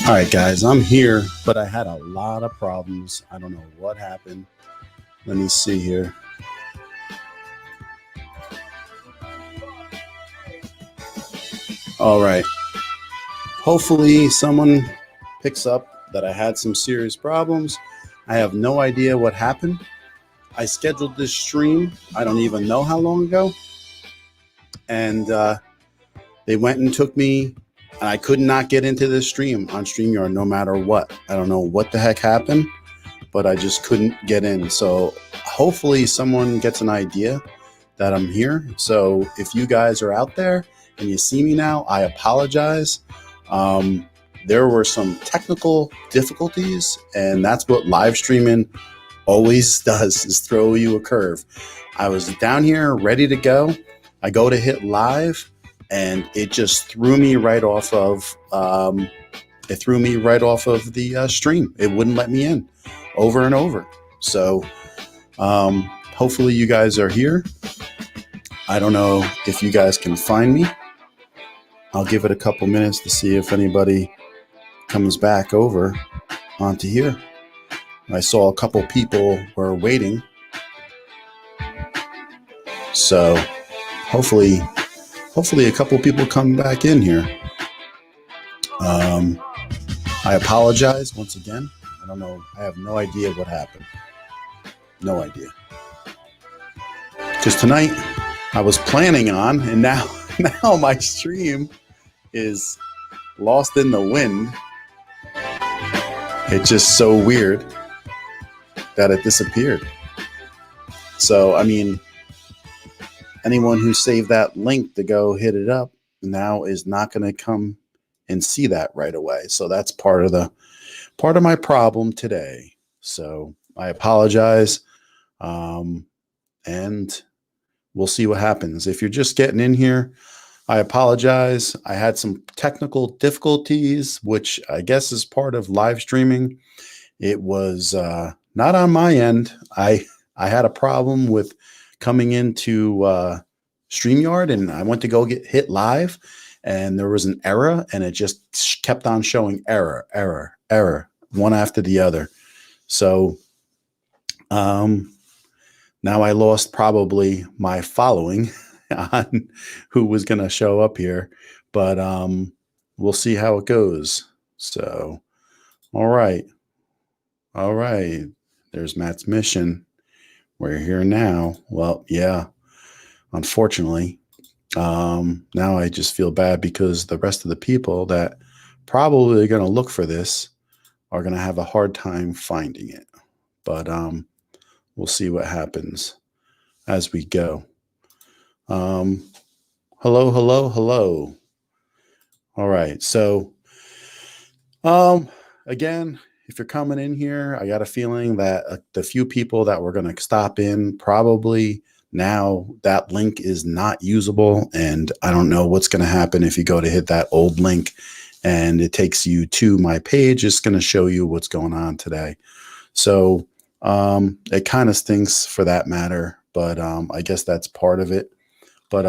All right, guys, I'm here, but I had a lot of problems. I don't know what happened. Let me see here. All right. Hopefully someone picks up that I had some serious problems. I have no idea what happened. I scheduled this stream, I don't even know how long ago. And they went and took me, and I could not get into this stream on StreamYard no matter what. I don't know what the heck happened, but I just couldn't get in. So hopefully someone gets an idea that I'm here. So if you guys are out there and you see me now, I apologize. There were some technical difficulties, and that's what live streaming always does, is throw you a curve. I was down here ready to go. I go to hit live, and it just threw me right off of the stream. It wouldn't let me in over and over. So hopefully you guys are here. I don't know if you guys can find me. I'll give it a couple minutes to see if anybody comes back over onto here. I saw a couple people were waiting. So hopefully a couple people come back in here. I apologize once again. I don't know. I have no idea what happened. No idea. Because tonight I was planning on, and now my stream is lost in the wind. It's just so weird that it disappeared. So, I mean, anyone who saved that link to go hit it up now is not going to come and see that right away. So that's part of my problem today. So I apologize. And we'll see what happens. If you're just getting in here, I apologize. I had some technical difficulties, which I guess is part of live streaming. It was not on my end. I had a problem with coming into StreamYard, and I went to go hit live, and there was an error, and it just kept on showing error, one after the other. So now I lost probably my following on who was going to show up here, but we'll see how it goes. So, all right. There's Matt's mission. We're here now. Well, yeah, unfortunately. Now I just feel bad because the rest of the people that probably are going to look for this are going to have a hard time finding it. But we'll see what happens as we go. Hello. All right. So, again, if you're coming in here, I got a feeling that the few people that were going to stop in, probably now that link is not usable. And I don't know what's going to happen if you go to hit that old link and it takes you to my page. It's going to show you what's going on today. So, it kind of stinks for that matter, but I guess that's part of it. But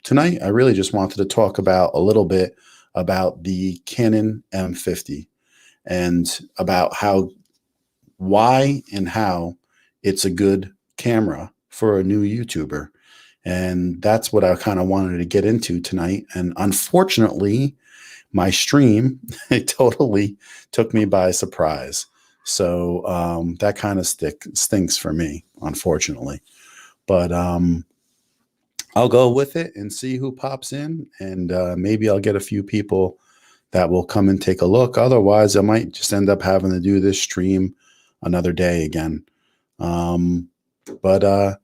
tonight, I really just wanted to talk about a little bit about the Canon M50 and about why and how it's a good camera for a new YouTuber. And that's what I kind of wanted to get into tonight. And unfortunately, my stream, it totally took me by surprise. So that kind of stinks for me, unfortunately. But I'll go with it and see who pops in, and maybe I'll get a few people that will come and take a look. Otherwise, I might just end up having to do this stream another day again. But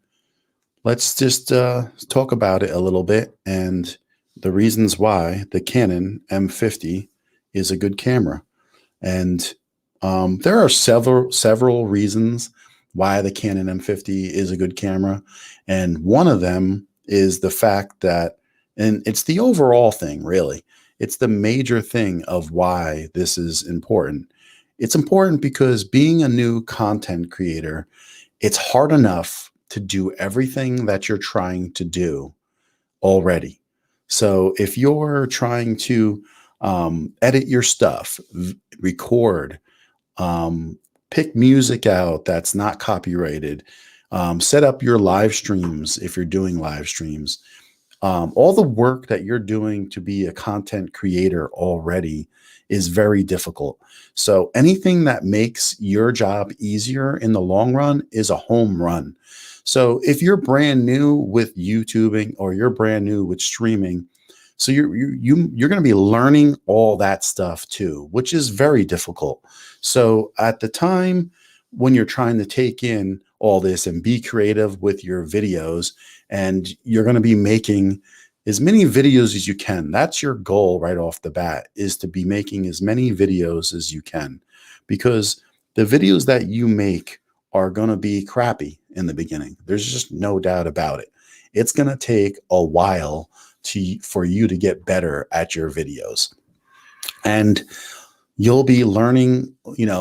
let's just talk about it a little bit and the reasons why the Canon M50 is a good camera. And there are several reasons why the Canon M50 is a good camera. And one of them is the fact that, and it's the overall thing, really. It's the major thing of why this is important. It's important because being a new content creator, it's hard enough to do everything that you're trying to do already. So if you're trying to edit your stuff, record, pick music out that's not copyrighted, set up your live streams if you're doing live streams. All the work that you're doing to be a content creator already is very difficult. So anything that makes your job easier in the long run is a home run. So if you're brand new with YouTubing or you're brand new with streaming, so you're going to be learning all that stuff too, which is very difficult. So at the time when you're trying to take in all this and be creative with your videos, and you're going to be making as many videos as you can. That's your goal right off the bat, is to be making as many videos as you can, because the videos that you make are going to be crappy in the beginning. There's just no doubt about it. It's going to take a while for you to get better at your videos. And you'll be learning,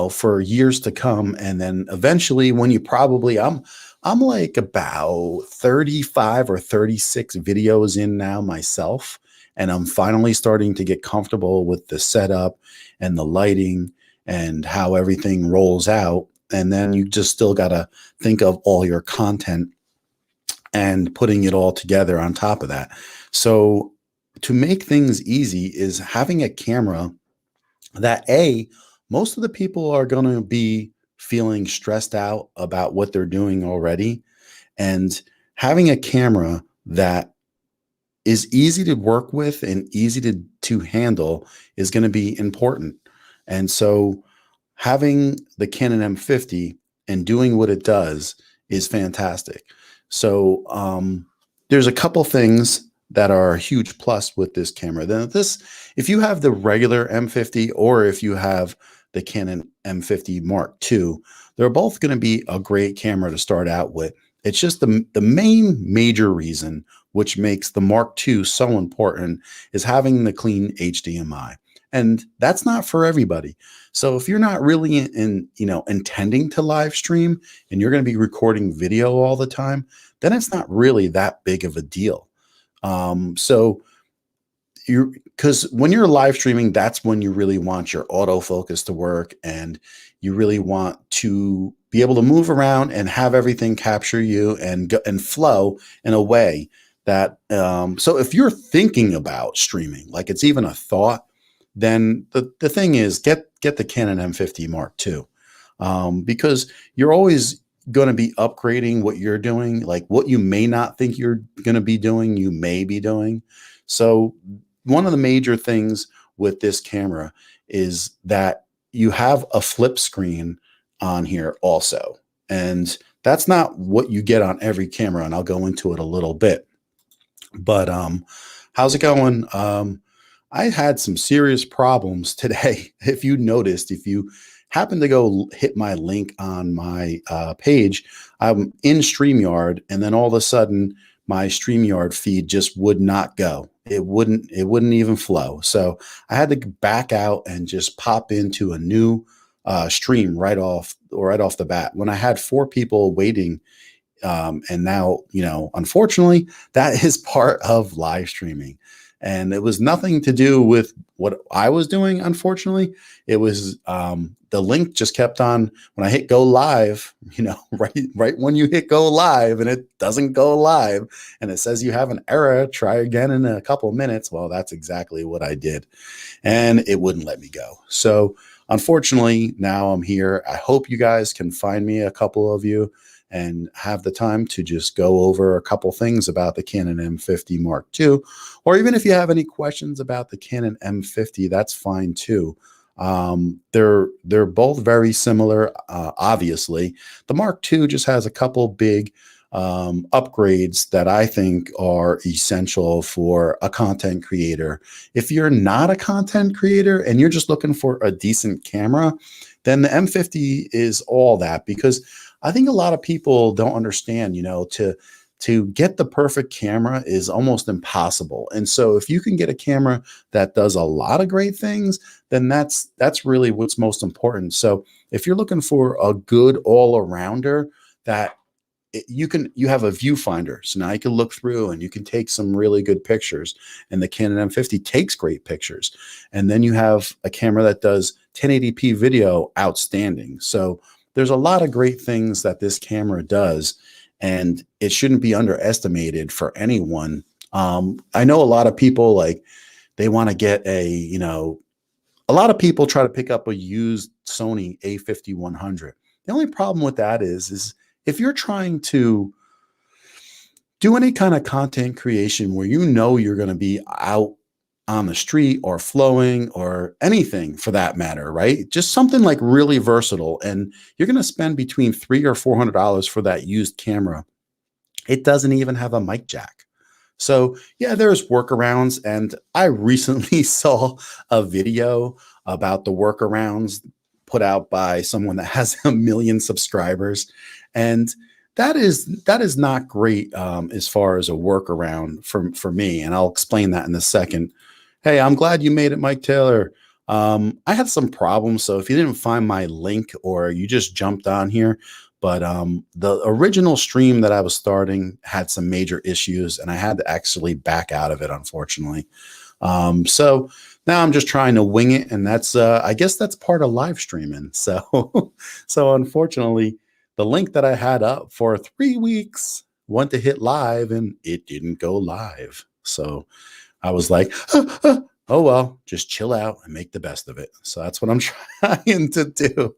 for years to come. And then eventually when you probably, I'm like about 35 or 36 videos in now myself. And I'm finally starting to get comfortable with the setup and the lighting and how everything rolls out. And then you just still got to think of all your content and putting it all together on top of that. So to make things easy is having a camera that most of the people are going to be feeling stressed out about what they're doing already. And having a camera that is easy to work with and easy to handle is going to be important. And so having the Canon M50 and doing what it does is fantastic. So there's a couple things that are a huge plus with this camera. Then if you have the regular M50 or if you have the Canon M50 Mark II, they're both going to be a great camera to start out with. It's just the main major reason which makes the Mark II so important is having the clean HDMI. And that's not for everybody. So if you're not really intending to live stream and you're going to be recording video all the time, then it's not really that big of a deal. Because when you're live streaming, that's when you really want your autofocus to work, and you really want to be able to move around and have everything capture you and flow in a way that, so if you're thinking about streaming, like it's even a thought, then the thing is get the Canon M50 Mark II, because you're always going to be upgrading what you're doing. Like what you may not think you're going to be doing, you may be doing. So one of the major things with this camera is that you have a flip screen on here also. And that's not what you get on every camera, and I'll go into it a little bit. But how's it going? I had some serious problems today. If you noticed, if you happen to go hit my link on my page, I'm in StreamYard, and then all of a sudden my StreamYard feed just would not go. It wouldn't even flow. So I had to back out and just pop into a new stream right off the bat when I had 4 people waiting. And now, unfortunately, that is part of live streaming. And it was nothing to do with what I was doing, unfortunately. It was the link just kept on when I hit go live, right when you hit go live and it doesn't go live and it says you have an error, try again in a couple of minutes. Well, that's exactly what I did. And it wouldn't let me go. So unfortunately, now I'm here. I hope you guys can find me, a couple of you, and have the time to just go over a couple things about the Canon M50 Mark II. Or even if you have any questions about the Canon M50, that's fine too. They're both very similar, obviously. The Mark II just has a couple big upgrades that I think are essential for a content creator. If you're not a content creator and you're just looking for a decent camera, then the M50 is all that, because I think a lot of people don't understand, to get the perfect camera is almost impossible. And so if you can get a camera that does a lot of great things, then that's really what's most important. So if you're looking for a good all-arounder that you have a viewfinder. So now you can look through and you can take some really good pictures. And the Canon M50 takes great pictures. And then you have a camera that does 1080p video outstanding. So there's a lot of great things that this camera does, and it shouldn't be underestimated for anyone. I know a lot of people, like, they want to get a lot of people try to pick up a used Sony A50-100. The only problem with that is if you're trying to do any kind of content creation where you know you're going to be out on the street or flowing or anything for that matter, right? Just something like really versatile, and you're going to spend between $300 or $400 for that used camera. It doesn't even have a mic jack. So yeah, there's workarounds, and I recently saw a video about the workarounds put out by someone that has 1 million subscribers, and that is not great as far as a workaround for me, and I'll explain that in a second. Hey, I'm glad you made it, Mike Taylor. I had some problems, so if you didn't find my link or you just jumped on here, but the original stream that I was starting had some major issues, and I had to actually back out of it, unfortunately. So now I'm just trying to wing it, and that's I guess that's part of live streaming. So so unfortunately, the link that I had up for 3 weeks went to hit live, and it didn't go live. So I was like, oh well, just chill out and make the best of it. So that's what I'm trying to do.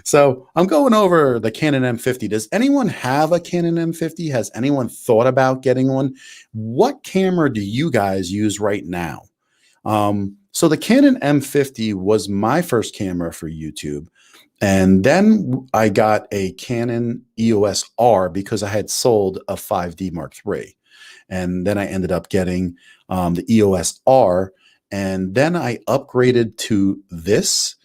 So I'm going over the Canon M50. Does anyone have a Canon M50? Has anyone thought about getting one? What camera do you guys use right now? So the Canon M50 was my first camera for YouTube. And then I got a Canon EOS R because I had sold a 5D Mark III. And then I ended up getting the EOS R. And then I upgraded to this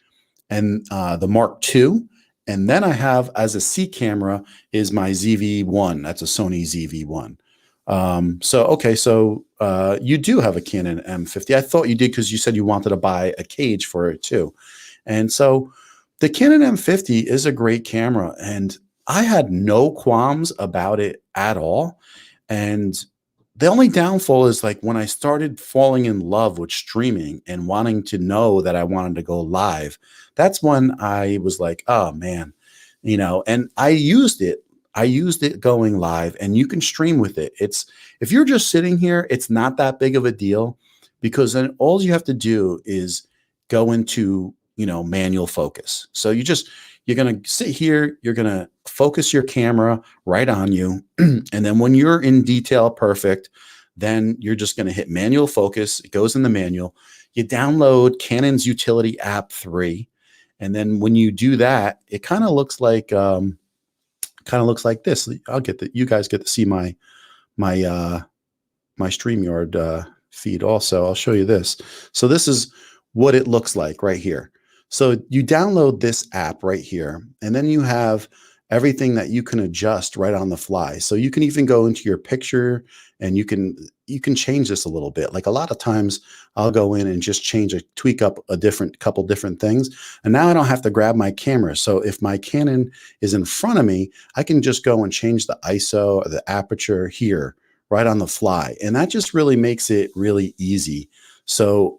and the Mark II. And then I have, as a C camera, is my ZV-1. That's a Sony ZV-1. So you do have a Canon M50. I thought you did because you said you wanted to buy a cage for it too. And so the Canon M50 is a great camera, and I had no qualms about it at all. And the only downfall is, like, when I started falling in love with streaming and wanting to know that I wanted to go live, that's when I was like, oh man, and I used it. I used it going live, and you can stream with it. If you're just sitting here, it's not that big of a deal, because then all you have to do is go into, manual focus. So you're going to sit here, you're going to focus your camera right on you. And then when you're in detail perfect, then you're just going to hit manual focus. It goes in the manual. You download Canon's utility app 3. And then when you do that, it kind of looks like this. You guys get to see my StreamYard feed also. I'll show you this. So this is what it looks like right here. So you download this app right here, and then you have everything that you can adjust right on the fly. So you can even go into your picture, and you can change this a little bit. Like, a lot of times I'll go in and just tweak up couple different things. And now I don't have to grab my camera. So if my Canon is in front of me, I can just go and change the ISO or the aperture here right on the fly. And that just really makes it really easy. So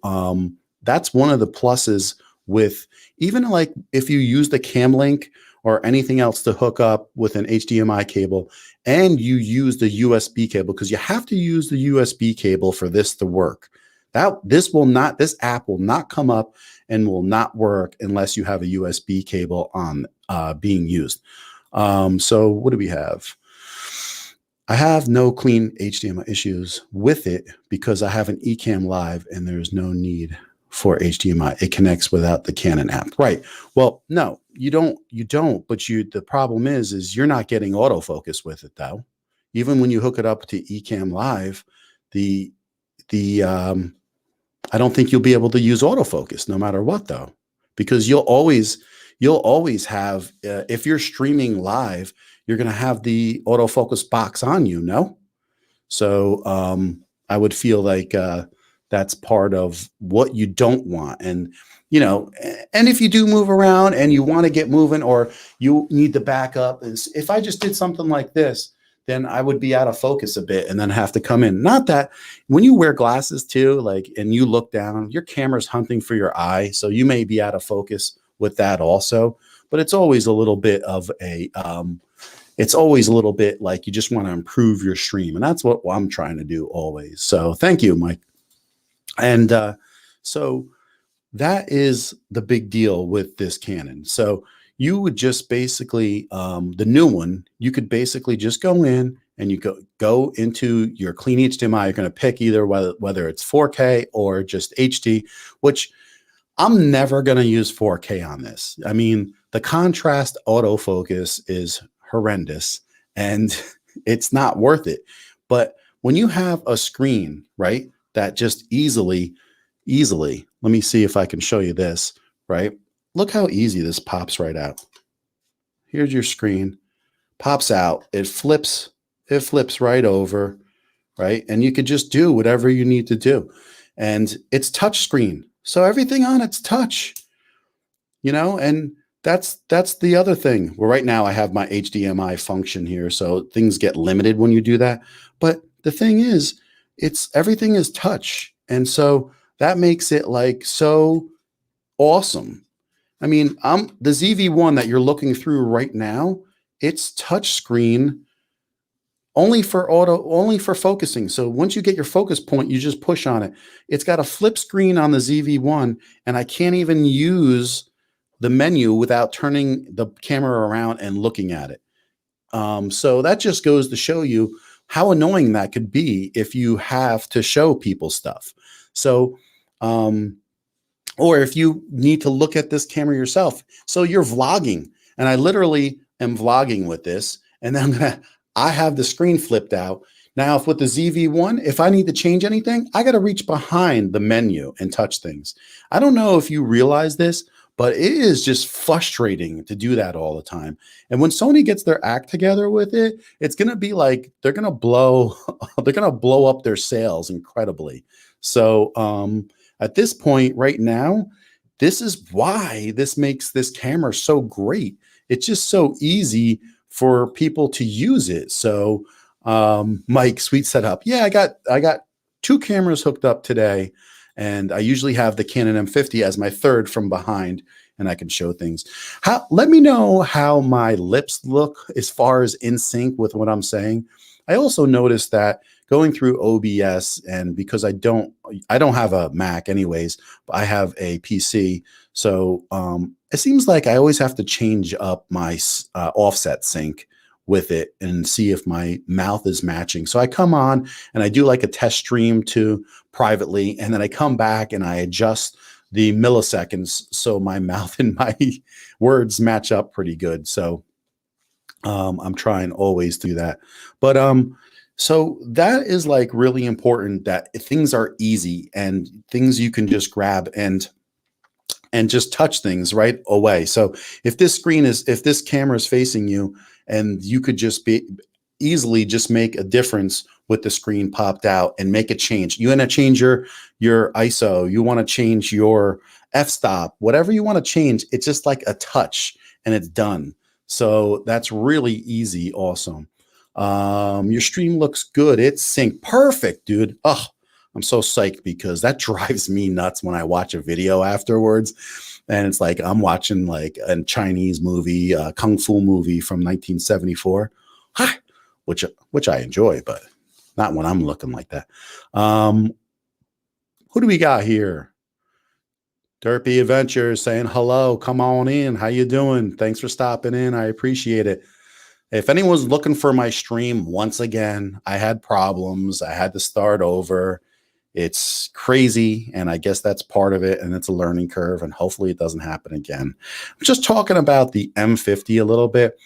that's one of the pluses with, even like if you use the Cam Link or anything else to hook up with an HDMI cable, and you use the USB cable, because you have to use the USB cable for this to work. This app will not come up and will not work unless you have a USB cable on being used. So what do we have? I have no clean HDMI issues with it because I have an Ecamm Live and there's no need for HDMI. It connects without the Canon app. Right. Well, no, you don't, but the problem is you're not getting autofocus with it though. Even when you hook it up to Ecamm Live, I don't think you'll be able to use autofocus no matter what though, because you'll always have, if you're streaming live, you're going to have the autofocus box on you. No. So, I would feel like, that's part of what you don't want. And, you know, and if you do move around and you want to get moving, or you need to back up, if I just did something like this, then I would be out of focus a bit and then have to come in. Not that when you wear glasses too, like, and you look down, your camera's hunting for your eye. So you may be out of focus with that also, but it's always a little bit of a, it's always a little bit like you just want to improve your stream. And that's what I'm trying to do always. So thank you, Mike. And so that is the big deal with this Canon. So you would just basically, the new one, you could basically just go in and you go into your clean HDMI. You're going to pick either whether it's 4K or just HD, which I'm never going to use 4K on this. I mean, the contrast autofocus is horrendous and it's not worth it. But when you have a screen, right, that just easily, let me see if I can show you this, right? Look how easy this pops right out. Here's your screen, pops out, it flips right over, right? And you could just do whatever you need to do. And it's touch screen. So everything on it's touch, you know, and that's the other thing. Well, right now I have my HDMI function here, so things get limited when you do that. But the thing is, everything is touch. And so that makes it like so awesome. I mean, the ZV-1 that you're looking through right now, it's touch screen only for focusing. So once you get your focus point, you just push on it. It's got a flip screen on the ZV-1, and I can't even use the menu without turning the camera around and looking at it. So that just goes to show you how annoying that could be if you have to show people stuff. So, or if you need to look at this camera yourself. So you're vlogging, and I literally am vlogging with this, and then I have the screen flipped out. Now, if with the ZV-1, if I need to change anything, I got to reach behind the menu and touch things. I don't know if you realize this, but it is just frustrating to do that all the time. And when Sony gets their act together with it, it's going to be like they're going to blow up their sales incredibly. So at this point right now, this is why this makes this camera so great. It's just so easy for people to use it. So Mike, sweet setup. Yeah, I got 2 cameras hooked up today, and I usually have the Canon M50 as my third from behind, and I can show things. Let me know how my lips look as far as in sync with what I'm saying. I also noticed that going through OBS, and because I don't have a Mac anyways, but I have a PC. So it seems like I always have to change up my offset sync with it and see if my mouth is matching. So I come on and I do like a test stream too privately, and then I come back and I adjust the milliseconds so my mouth and my words match up pretty good. So I'm trying always to do that. But so that is like really important, that things are easy and things you can just grab and just touch things right away. So if this camera is facing you, and you could just easily just make a difference with the screen popped out and make a change. You want to change your ISO, you want to change your f-stop, whatever you want to change, it's just like a touch and it's done. So that's really easy. Awesome. Your stream looks good. It's synced. Perfect, dude. Oh, I'm so psyched because that drives me nuts when I watch a video afterwards. And it's like I'm watching like a Chinese movie, a kung fu movie from 1974, which I enjoy, but not when I'm looking like that. Who do we got here? Derpy Adventures saying hello. Come on in. How you doing? Thanks for stopping in. I appreciate it. If anyone's looking for my stream, once again, I had problems. I had to start over. It's crazy, and I guess that's part of it, and it's a learning curve, and hopefully it doesn't happen again. I'm just talking about the M50 a little bit.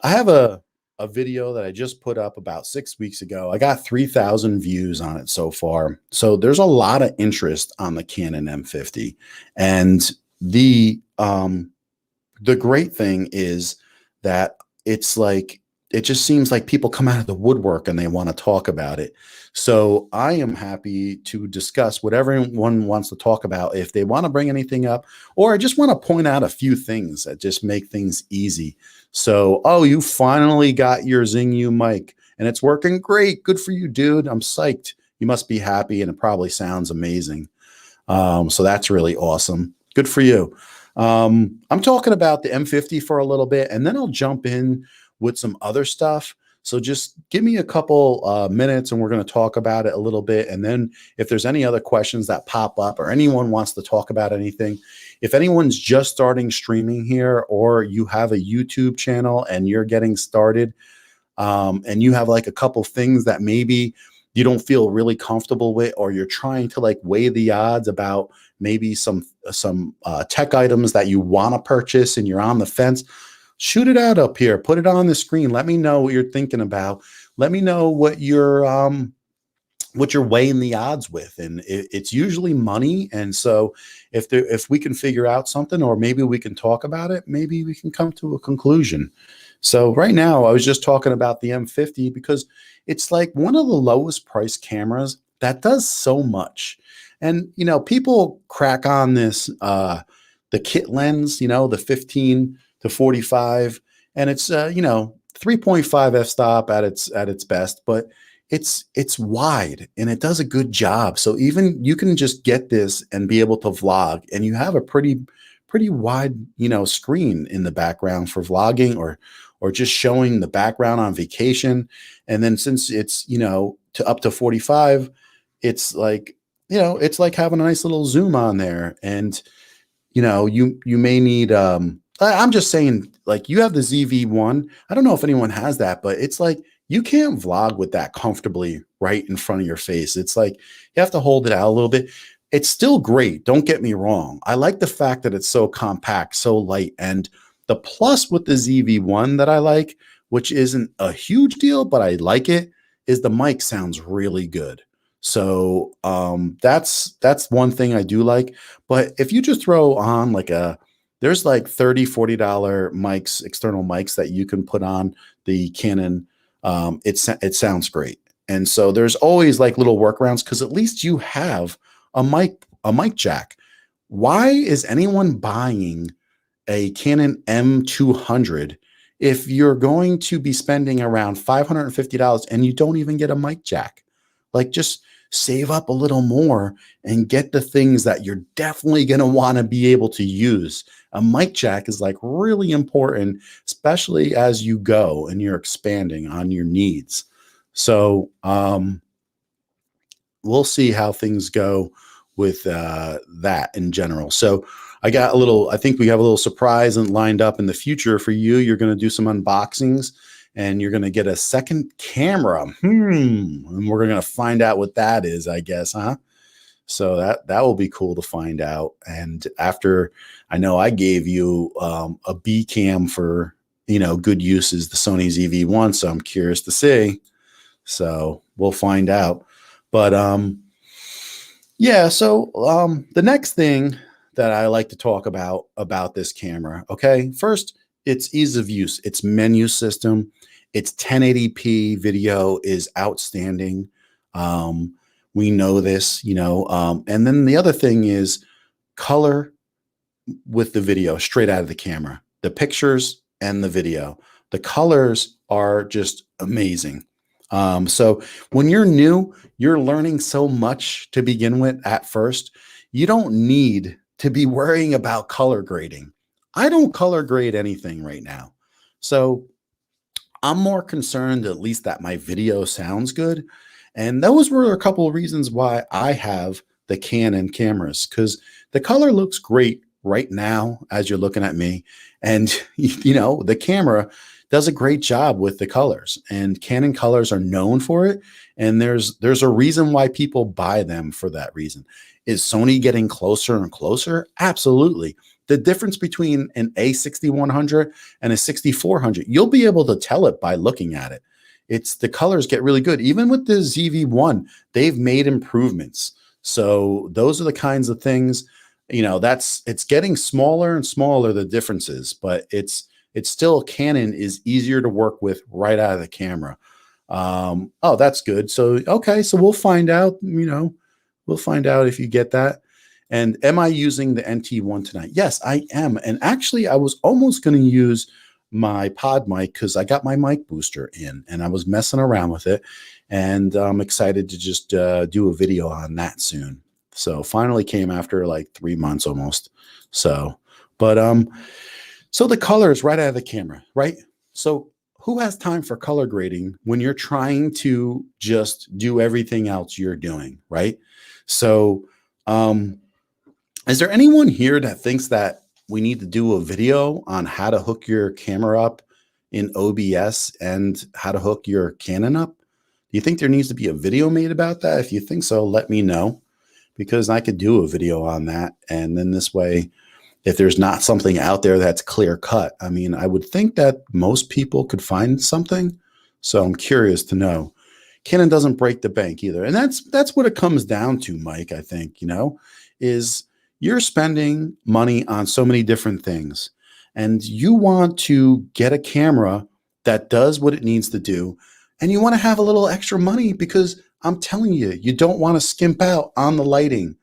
I have a video that I just put up about 6 weeks ago. I got 3,000 views on it so far. So there's a lot of interest on the Canon M50. And the great thing is that it's like it just seems like people come out of the woodwork and they want to talk about it. So I am happy to discuss whatever anyone wants to talk about. If they want to bring anything up, or I just want to point out a few things that just make things easy. So, oh, you finally got your Zingu mic and it's working great. Good for you, dude. I'm psyched. You must be happy and it probably sounds amazing. So that's really awesome. Good for you. I'm talking about the M50 for a little bit, and then I'll jump in with some other stuff. So just give me a couple minutes and we're going to talk about it a little bit. And then if there's any other questions that pop up or anyone wants to talk about anything, if anyone's just starting streaming here, or you have a YouTube channel and you're getting started, and you have like a couple things that maybe you don't feel really comfortable with, or you're trying to like weigh the odds about maybe some tech items that you want to purchase and you're on the fence, shoot it out up here, put it on the screen. Let me know what you're thinking about. Let me know what you're weighing the odds with. And it's usually money. And so if we can figure out something, or maybe we can talk about it, maybe we can come to a conclusion. So right now I was just talking about the M50 because it's like one of the lowest price cameras that does so much. And, you know, people crack on this, the kit lens, you know, the 15 to 45, and it's, 3.5 f-stop at its best, but it's wide and it does a good job. So even you can just get this and be able to vlog, and you have a pretty wide, screen in the background for vlogging, or just showing the background on vacation. And then since it's, to up to 45, it's like, it's like having a nice little zoom on there. And, you may need, I'm just saying, like, you have the ZV-1. I don't know if anyone has that, but it's like, you can't vlog with that comfortably right in front of your face. It's like, you have to hold it out a little bit. It's still great. Don't get me wrong. I like the fact that it's so compact, so light. And the plus with the ZV-1 that I like, which isn't a huge deal, but I like it, is the mic sounds really good. So that's one thing I do like. But if you just throw on there's like $30-$40 mics, external mics that you can put on the Canon. It sounds great. And so there's always like little workarounds, because at least you have a mic jack. Why is anyone buying a Canon M200 if you're going to be spending around $550 and you don't even get a mic jack? Like, just save up a little more and get the things that you're definitely going to want to be able to use. A mic jack is like really important, especially as you go and you're expanding on your needs. So we'll see how things go with that in general. So I think we have a little surprise and lined up in the future for you. You're going to do some unboxings, and you're going to get a second camera. And we're going to find out what that is, I guess, huh? So that will be cool to find out. And after, I know I gave you a B cam for, good uses, the Sony ZV-1. So I'm curious to see. So we'll find out. But yeah, so the next thing that I like to talk about this camera, okay? First, its ease of use, its menu system, its 1080p video is outstanding. We know this, and then the other thing is color with the video straight out of the camera, the pictures and the video. The colors are just amazing. So when you're new, you're learning so much to begin with at first. You don't need to be worrying about color grading. I don't color grade anything right now. So I'm more concerned at least that my video sounds good. And those were a couple of reasons why I have the Canon cameras, because the color looks great right now as you're looking at me. And, the camera does a great job with the colors, and Canon colors are known for it. And there's a reason why people buy them for that reason. Is Sony getting closer and closer? Absolutely. The difference between an A6100 and a 6400, you'll be able to tell it by looking at it. It's the colors get really good. Even with the ZV-1, they've made improvements. So those are the kinds of things, it's getting smaller and smaller, the differences, but it's it's still Canon is easier to work with right out of the camera. Oh, that's good. So, okay. So we'll find out, we'll find out if you get that. And am I using the NT1 tonight? Yes, I am. And actually, I was almost going to use my pod mic because I got my mic booster in and I was messing around with it. And I'm excited to just do a video on that soon. So finally came after like 3 months almost. So, but so the color is right out of the camera, right? So who has time for color grading when you're trying to just do everything else you're doing, right? So, is there anyone here that thinks that we need to do a video on how to hook your camera up in OBS and how to hook your Canon up? Do you think there needs to be a video made about that? If you think so, let me know, because I could do a video on that. And then this way, if there's not something out there that's clear cut, I mean, I would think that most people could find something. So I'm curious to know. Canon doesn't break the bank either. And that's what it comes down to, Mike, I think, is you're spending money on so many different things and you want to get a camera that does what it needs to do. And you want to have a little extra money because I'm telling you, you don't want to skimp out on the lighting.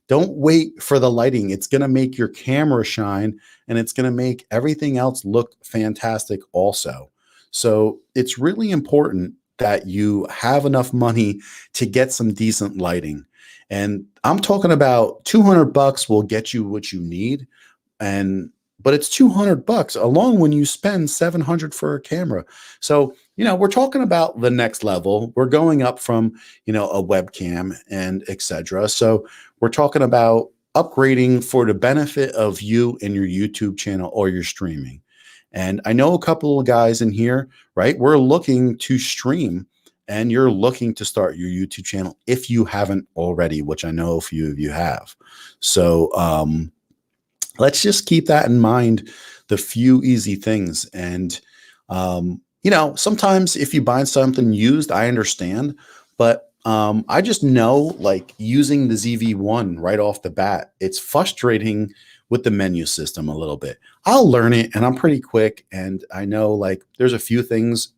Don't wait for the lighting. It's going to make your camera shine and it's going to make everything else look fantastic also. So it's really important that you have enough money to get some decent lighting. And I'm talking about $200 will get you what you need. But it's $200 along when you spend $700 for a camera. So, we're talking about the next level. We're going up from, a webcam and etc. So we're talking about upgrading for the benefit of you and your YouTube channel or your streaming. And I know a couple of guys in here, right? We're looking to stream and you're looking to start your YouTube channel if you haven't already, which I know a few of you have. So let's just keep that in mind, the few easy things. And, sometimes if you buy something used, I understand, but I just know like using the ZV-1 right off the bat, it's frustrating with the menu system a little bit. I'll learn it and I'm pretty quick. And I know like there's a few things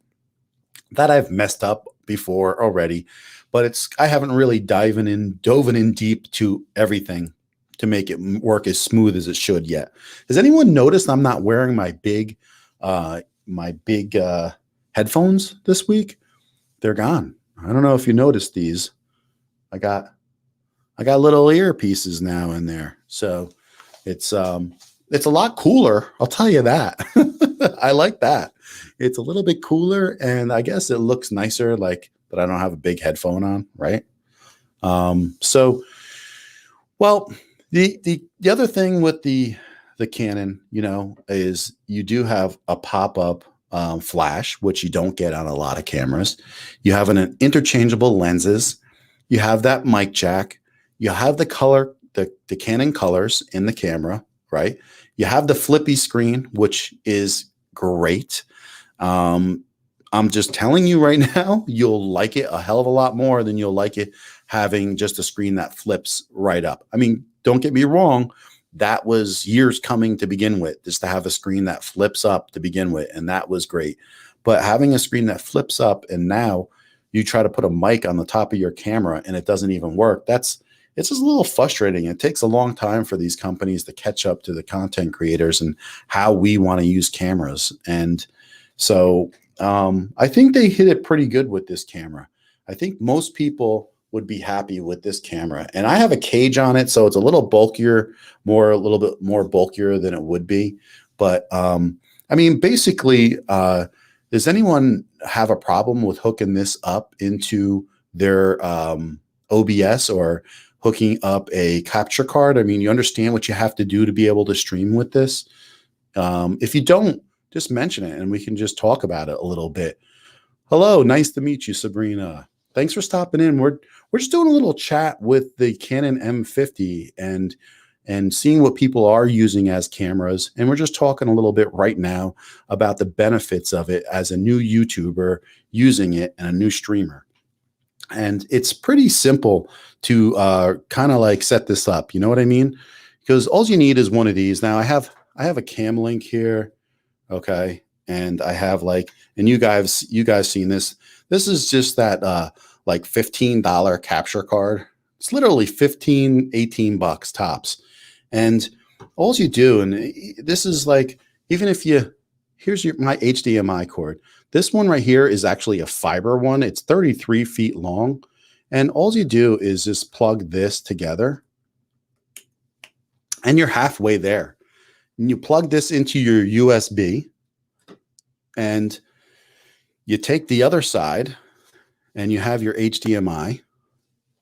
that I've messed up before already, but I haven't really dove in deep to everything to make it work as smooth as it should yet. Has anyone noticed I'm not wearing my big headphones this week? They're gone. I don't know if you noticed these. I got little earpieces now in there. So it's a lot cooler. I'll tell you that. I like that. It's a little bit cooler and I guess it looks nicer, like, but I don't have a big headphone on, right? Well, the other thing with the Canon, is you do have a pop-up flash, which you don't get on a lot of cameras. You have an interchangeable lenses. You have that mic jack. You have the color, the Canon colors in the camera, right? You have the flippy screen, which is great. I'm just telling you right now, you'll like it a hell of a lot more than you'll like it having just a screen that flips right up. I mean, don't get me wrong. That was years coming to begin with, just to have a screen that flips up to begin with. And that was great. But having a screen that flips up and now you try to put a mic on the top of your camera and it doesn't even work. It's just a little frustrating. It takes a long time for these companies to catch up to the content creators and how we want to use cameras. And so I think they hit it pretty good with this camera. I think most people would be happy with this camera. And I have a cage on it, so it's a little bulkier, a little bit more bulkier than it would be. But I mean, basically, does anyone have a problem with hooking this up into their OBS or hooking up a capture card? I mean, you understand what you have to do to be able to stream with this. If you don't, just mention it and we can just talk about it a little bit. Hello, nice to meet you, Sabrina. Thanks for stopping in. We're just doing a little chat with the Canon M50 and seeing what people are using as cameras. And we're just talking a little bit right now about the benefits of it as a new YouTuber using it and a new streamer. And it's pretty simple to kind of like set this up. You know what I mean? Because all you need is one of these. Now I have a cam link here. Okay. And I have like, and you guys seen this. This is just that like $15 capture card. It's literally 15, 18 bucks tops. And all you do, and this is like, even if you, here's my HDMI cord. This one right here is actually a fiber one. It's 33 feet long. And all you do is just plug this together and you're halfway there. And you plug this into your USB and you take the other side and you have your HDMI,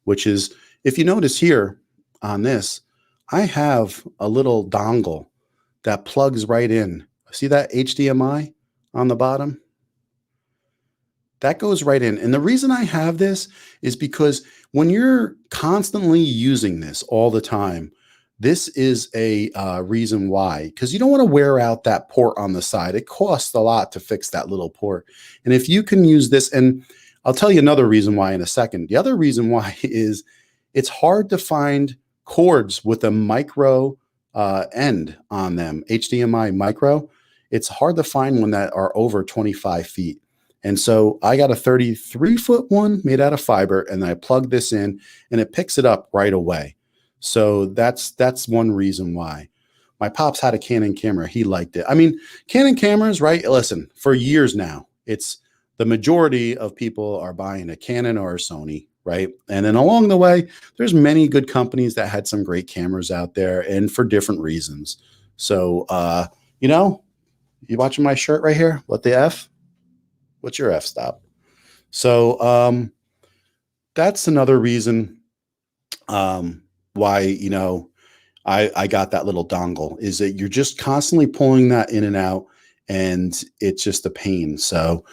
which is, if you notice here on this, I have a little dongle that plugs right in. See that HDMI on the bottom? That goes right in. And the reason I have this is because when you're constantly using this all the time, this is a reason why, because you don't want to wear out that port on the side. It costs a lot to fix that little port. And if you can use this, and I'll tell you another reason why in a second. The other reason why is it's hard to find cords with a micro end on them, HDMI micro. It's hard to find one that are over 25 feet. And so I got a 33-foot one made out of fiber, and I plug this in and it picks it up right away. So that's one reason why. My pops had a Canon camera. He liked it. I mean, Canon cameras, right? Listen, for years now, it's the majority of people are buying a Canon or a Sony, right? And then along the way, there's many good companies that had some great cameras out there and for different reasons. So, you know, you watching my shirt right here? What the F? What's your f-stop? So that's another reason why, you know, I got that little dongle, is that you're just constantly pulling that in and out, and it's just a pain. So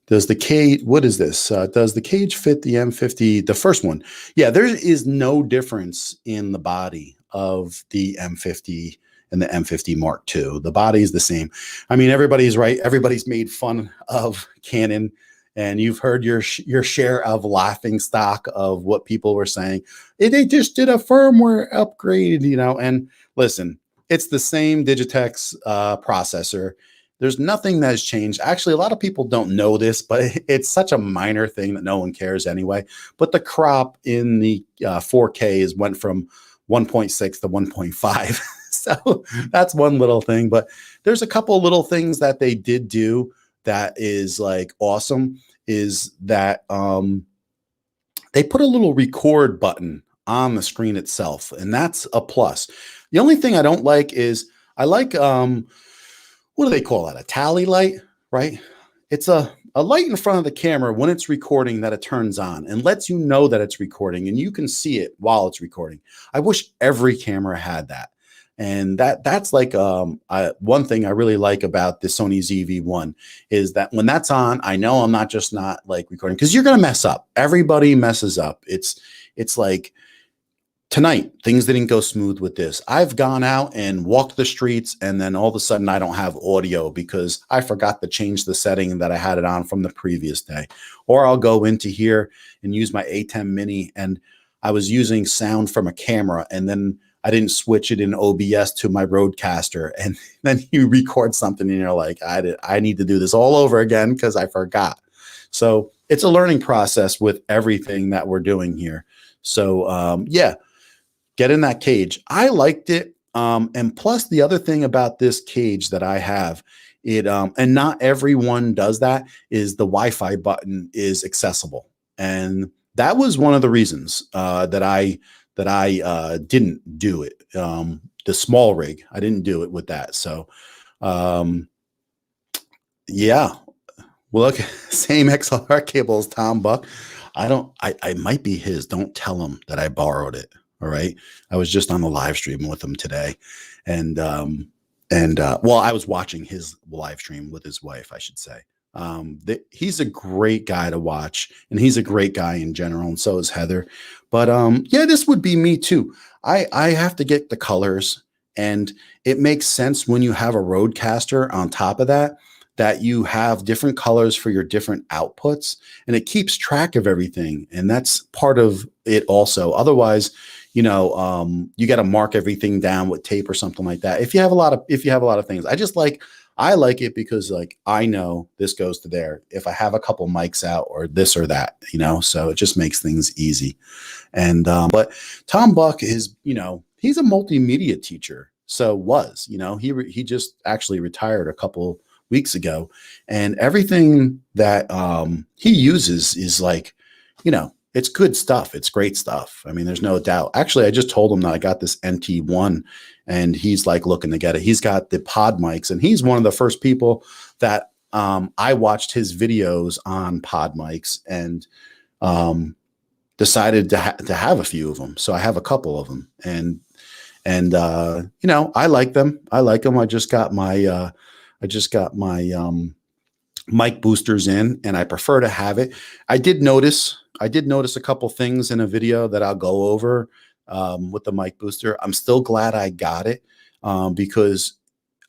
does the cage, what is this? Does the cage fit the M50, the first one? Yeah, there is no difference in the body of the M50 and the M50 Mark II. The body is the same. I mean, everybody's right. Everybody's made fun of Canon, and you've heard your share of laughing stock of what people were saying. They just did a firmware upgrade, you know, and listen, it's the same Digitex processor. There's nothing that has changed. Actually, a lot of people don't know this, but it's such a minor thing that no one cares anyway. But the crop in the 4K went from 1.6 to 1.5. So that's one little thing, but there's a couple of little things that they did do that is like awesome, is that they put a little record button on the screen itself, and that's a plus. The only thing I don't like is I like, what do they call that? A tally light, right? It's a light in front of the camera when it's recording that it turns on and lets you know that it's recording, and you can see it while it's recording. I wish every camera had that. And that's like one thing I really like about the Sony ZV-1 is that when that's on, I know I'm not like recording, because you're going to mess up. Everybody messes up. It's like tonight, things didn't go smooth with this. I've gone out and walked the streets, and then all of a sudden I don't have audio because I forgot to change the setting that I had it on from the previous day. Or I'll go into here and use my A10 Mini, and I was using sound from a camera, and then I didn't switch it in OBS to my Rodecaster, and then you record something and you're like, I need to do this all over again because I forgot. So it's a learning process with everything that we're doing here. So yeah, get in that cage. I liked it. And plus the other thing about this cage that I have, and not everyone does that, is the Wi-Fi button is accessible. And that was one of the reasons that I didn't do it. The small rig, I didn't do it with that. So, yeah. Well, look, same XLR cable as Tom Buck. I might be his. Don't tell him that I borrowed it. All right. I was just on the live stream with him today. And well, I was watching his live stream with his wife, I should say. He's a great guy to watch, and he's a great guy in general, and so is Heather. But yeah, this would be me too. I have to get the colors, and it makes sense when you have a Rodecaster on top of that you have different colors for your different outputs, and it keeps track of everything, and that's part of it also. Otherwise, you know, you got to mark everything down with tape or something like that. If you have a lot of things, I just like I like it because like I know this goes to there if I have a couple mics out or this or that, you know, so it just makes things easy. And but Tom Buck is, you know, he's a multimedia teacher. So was, you know, he just actually retired a couple weeks ago, and everything that he uses is like, you know, it's good stuff. It's great stuff. I mean, there's no doubt. Actually, I just told him that I got this NT1 and he's like looking to get it. He's got the pod mics, and he's one of the first people that I watched his videos on pod mics and decided to have a few of them. So I have a couple of them, and you know, I like them. I like them. I just got my mic boosters in, and I prefer to have it. I did notice a couple things in a video that I'll go over with the mic booster. I'm still glad I got it because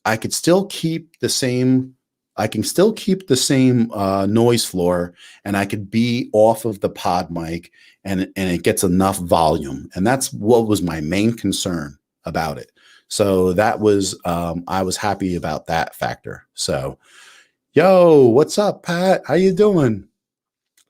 I could still keep the same. I can still keep the same noise floor, and I could be off of the pod mic, and it gets enough volume. And that's what was my main concern about it. So that was I was happy about that factor. So, yo, what's up, Pat? How you doing?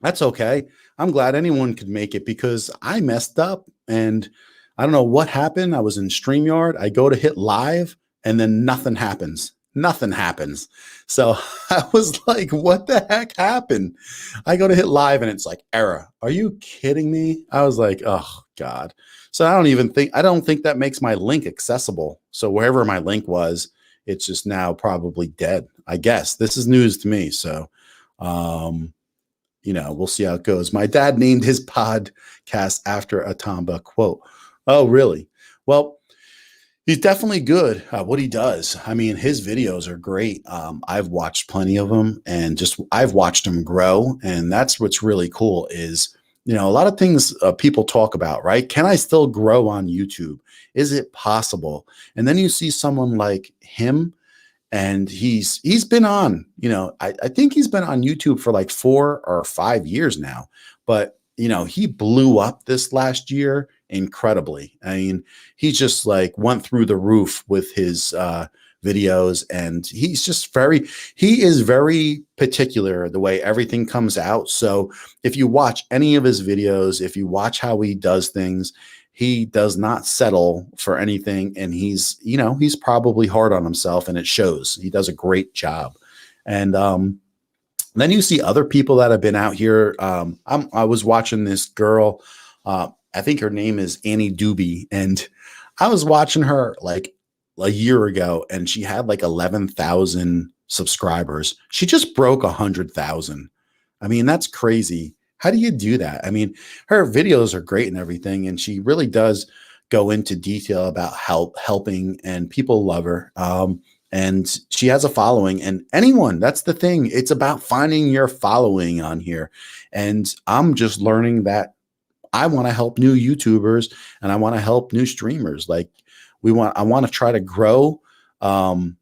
That's okay. I'm glad anyone could make it because I messed up and I don't know what happened. I was in StreamYard. I go to hit live and then nothing happens. Nothing happens. So I was like, what the heck happened? I go to hit live and it's like error. Are you kidding me? I was like, oh God. So I don't think that makes my link accessible. So wherever my link was, it's just now probably dead. I guess this is news to me. So, you know, we'll see how it goes. My dad named his podcast after a Tom Buck quote. Oh, really? Well, he's definitely good at what he does. I mean, his videos are great. I've watched plenty of them, and just I've watched him grow. And that's what's really cool is, you know, a lot of things people talk about, right? Can I still grow on YouTube? Is it possible? And then you see someone like him, and he's been on, you know, I think he's been on YouTube for like 4 or 5 years now, but you know, he blew up this last year incredibly. I mean, he just like went through the roof with his videos, and he is very particular the way everything comes out. So if you watch any of his videos, if you watch how he does things, he does not settle for anything, and he's, you know, he's probably hard on himself, and it shows. He does a great job. And then you see other people that have been out here. I was watching this girl. I think her name is Annie Doobie, and I was watching her like a year ago, and she had like 11,000 subscribers. She just broke 100,000. I mean, that's crazy. How do you do that? I mean, her videos are great and everything, and she really does go into detail about helping, and people love her. And she has a following, and anyone, that's the thing. It's about finding your following on here. And I'm just learning that I want to help new YouTubers, and I want to help new streamers. Like I want to try to grow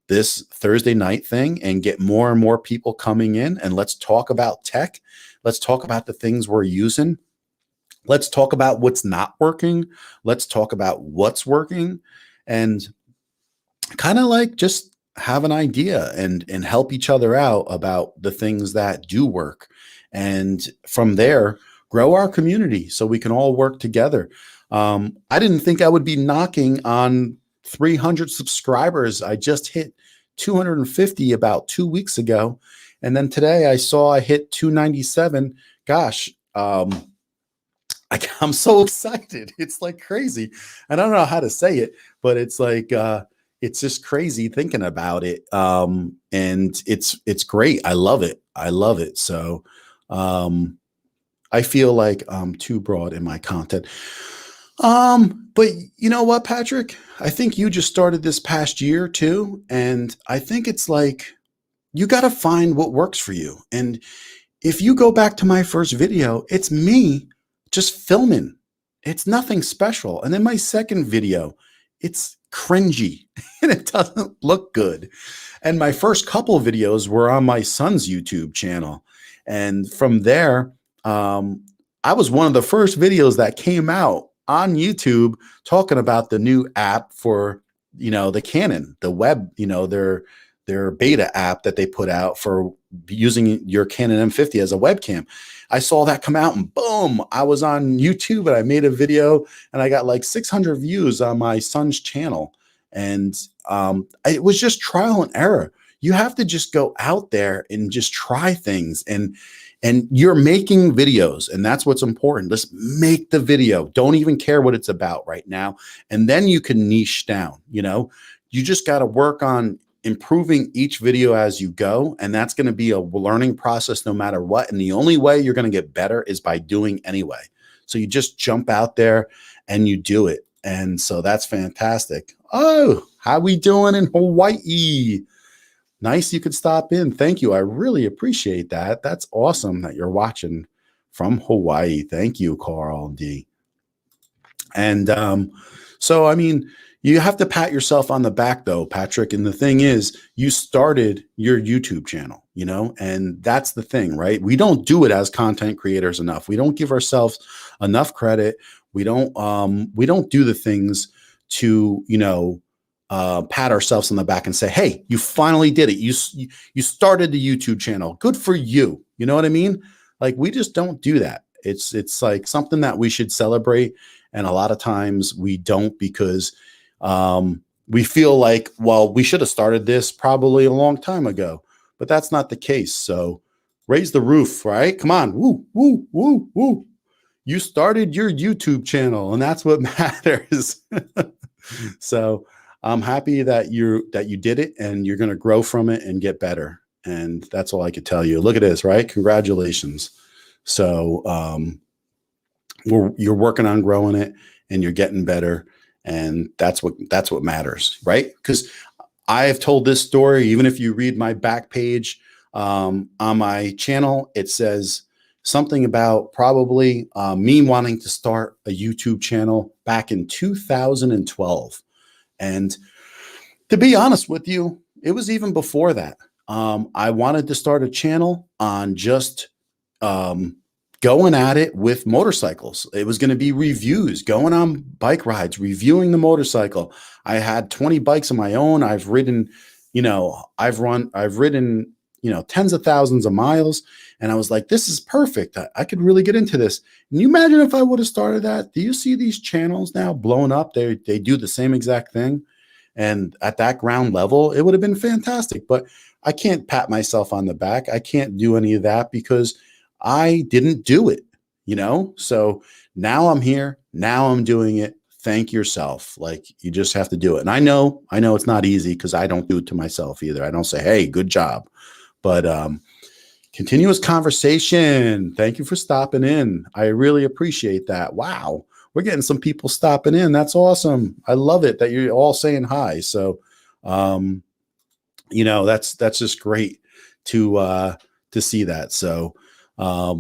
this Thursday night thing and get more and more people coming in, and let's talk about tech. Let's talk about the things we're using. Let's talk about what's not working. Let's talk about what's working, and kind of like just have an idea and help each other out about the things that do work. And from there, grow our community so we can all work together. I didn't think I would be knocking on 300 subscribers. I just hit 250 about 2 weeks ago. And then today I saw I hit 297. Gosh, I'm so excited. It's like crazy. I don't know how to say it, but it's like, it's just crazy thinking about it. And it's great. I love it. I love it. So, I feel like I'm too broad in my content. But you know what, Patrick? I think you just started this past year too. And I think it's like, you got to find what works for you. And if you go back to my first video, it's me just filming. It's nothing special. And then my second video, it's cringy and it doesn't look good. And my first couple of videos were on my son's YouTube channel. And from there, I was one of the first videos that came out on YouTube talking about the new app for, you know, the Canon, the web, you know, their beta app that they put out for using your Canon M50 as a webcam. I saw that come out and boom, I was on YouTube and I made a video and I got like 600 views on my son's channel. And it was just trial and error. You have to just go out there and just try things, and you're making videos, and that's what's important. Let's make the video. Don't even care what it's about right now. And then you can niche down, you just got to work on improving each video as you go. And that's going to be a learning process no matter what. And the only way you're going to get better is by doing anyway. So you just jump out there and you do it. And so that's fantastic. Oh, how we doing in Hawaii? Nice. You could stop in. Thank you. I really appreciate that. That's awesome that you're watching from Hawaii. Thank you, Carl D. And so, I mean, you have to pat yourself on the back though, Patrick. And the thing is, you started your YouTube channel, and that's the thing, right? We don't do it as content creators enough. We don't give ourselves enough credit. We don't do the things to, pat ourselves on the back and say, hey, you finally did it. You started the YouTube channel. Good for you. You know what I mean? Like, we just don't do that. It's like something that we should celebrate. And a lot of times we don't, because we feel like, well, we should have started this probably a long time ago, but that's not the case. So raise the roof, right? Come on. Woo, woo, woo, woo. You started your YouTube channel, and that's what matters. So I'm happy that you did it, and you're going to grow from it and get better. And that's all I could tell you. Look at this, right? Congratulations. So you're working on growing it, and you're getting better. And that's what matters, right? Because I have told this story. Even if you read my back page on my channel, it says something about probably me wanting to start a YouTube channel back in 2012. And to be honest with you, it was even before that. I wanted to start a channel on just going at it with motorcycles. It was going to be reviews, going on bike rides, reviewing the motorcycle. I had 20 bikes of my own. I've ridden, I've ridden, tens of thousands of miles. And I was like, this is perfect. I could really get into this. Can you imagine if I would have started that? Do you see these channels now blowing up? They do the same exact thing. And at that ground level, it would have been fantastic. But I can't pat myself on the back. I can't do any of that because I didn't do it, So now I'm here. Now I'm doing it. Thank yourself. Like, you just have to do it. And I know it's not easy, because I don't do it to myself either. I don't say, hey, good job. But continuous conversation. Thank you for stopping in. I really appreciate that. Wow. We're getting some people stopping in. That's awesome. I love it that you're all saying hi. So, that's just great to see that. So, I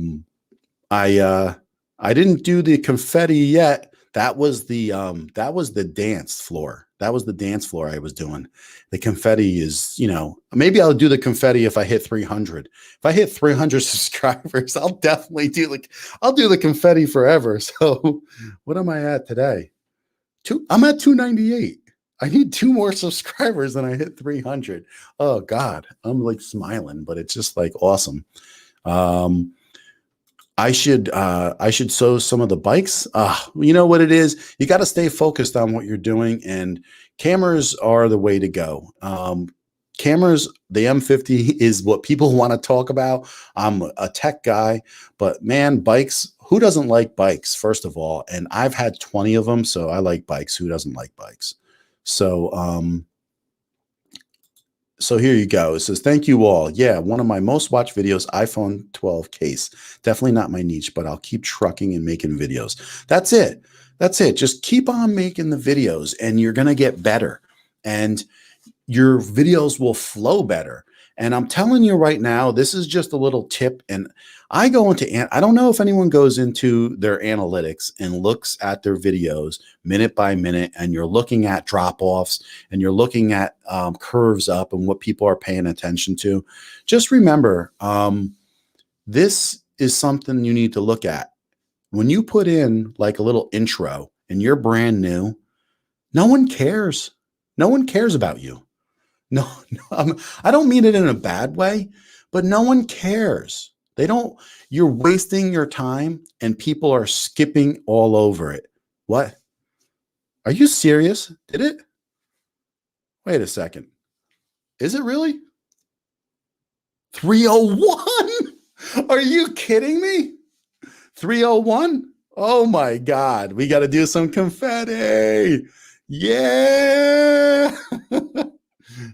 didn't do the confetti yet. That was the dance floor. That was the dance floor I was doing. The confetti is, maybe I'll do the confetti if I hit 300. If I hit 300 subscribers, I'll definitely do the confetti forever. So what am I at today? I'm at 298. I need 2 more subscribers and I hit 300. Oh God, I'm like smiling, but it's just like awesome. I should sew some of the bikes. You know what it is? You got to stay focused on what you're doing, and cameras are the way to go. Cameras, the M50 is what people want to talk about. I'm a tech guy, but man, bikes, who doesn't like bikes, first of all? And I've had 20 of them, so I like bikes. Who doesn't like bikes? So, so here you go. It says, thank you all. Yeah, one of my most watched videos, iPhone 12 case. Definitely not my niche, but I'll keep trucking and making videos. That's it. That's it. Just keep on making the videos, and you're going to get better. And your videos will flow better. And I'm telling you right now, this is just a little tip. And I don't know if anyone goes into their analytics and looks at their videos minute by minute, and you're looking at drop-offs and you're looking at curves up and what people are paying attention to. Just remember, this is something you need to look at. When you put in like a little intro and you're brand new, no one cares. No one cares about you. No, no, I don't mean it in a bad way, but no one cares. They don't, you're wasting your time and people are skipping all over it. What? Are you serious? Did it? Wait a second. Is it really? 301? Are you kidding me? 301? Oh my God. We got to do some confetti. Yeah.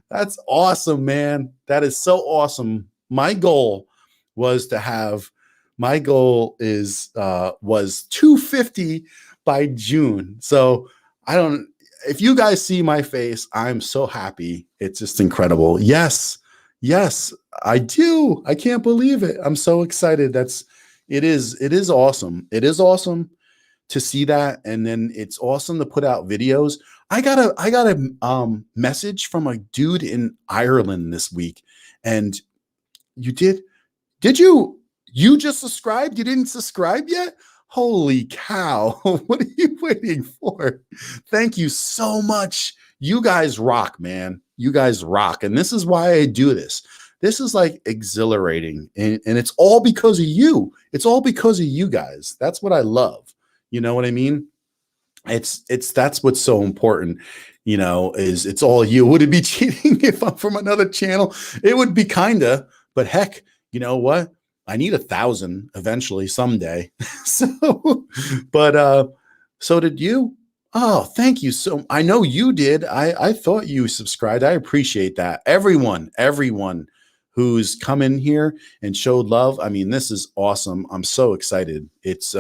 That's awesome, man. That is so awesome. My goal was to have, my goal is was 250 by June. So I don't, if you guys see my face, I'm so happy. It's just incredible. Yes. Yes, I do. I can't believe it. I'm so excited. It is awesome. It is awesome to see that, and then it's awesome to put out videos. I got a message from a dude in Ireland this week, and you did you just subscribed? You didn't subscribe yet? Holy cow. What are you waiting for? Thank you so much. You guys rock, man. You guys rock. And this is why I do this. This is like exhilarating. And it's all because of you. It's all because of you guys. That's what I love. You know what I mean? That's what's so important, is it's all you. Would it be cheating if I'm from another channel? It would be kinda, but heck, you know what? I need 1,000 eventually someday. So, but so did you. Oh, thank you. So I know you did. I thought you subscribed. I appreciate that. Everyone who's come in here and showed love. I mean, this is awesome. I'm so excited. It's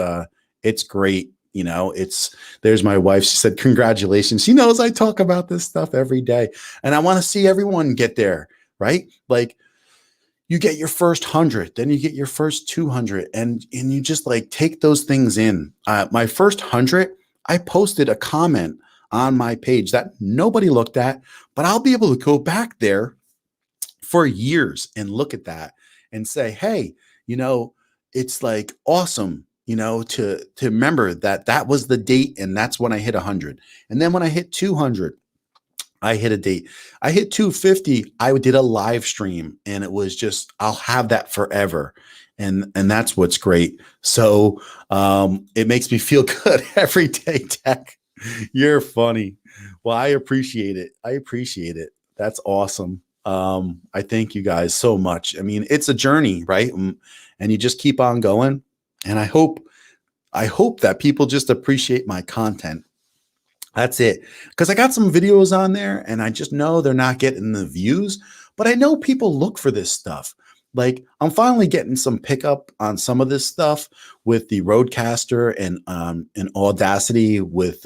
great. There's my wife. She said, congratulations. She knows I talk about this stuff every day. And I want to see everyone get there, right? Like, you get your first 100, then you get your first 200, and you just like take those things in. My first 100, I posted a comment on my page that nobody looked at, but I'll be able to go back there for years and look at that and say, hey, it's like awesome, to remember that was the date, and that's when I hit 100. And then when I hit 200, I hit a date. I hit 250. I did a live stream, and it was just, I'll have that forever. And that's what's great. So it makes me feel good every day, Tech. You're funny. Well, I appreciate it. That's awesome. I thank you guys so much. I mean, it's a journey, right? And you just keep on going. And I hope that people just appreciate my content. That's it. Because I got some videos on there and I just know they're not getting the views, but I know people look for this stuff. Like, I'm finally getting some pickup on some of this stuff with the Rodecaster and Audacity with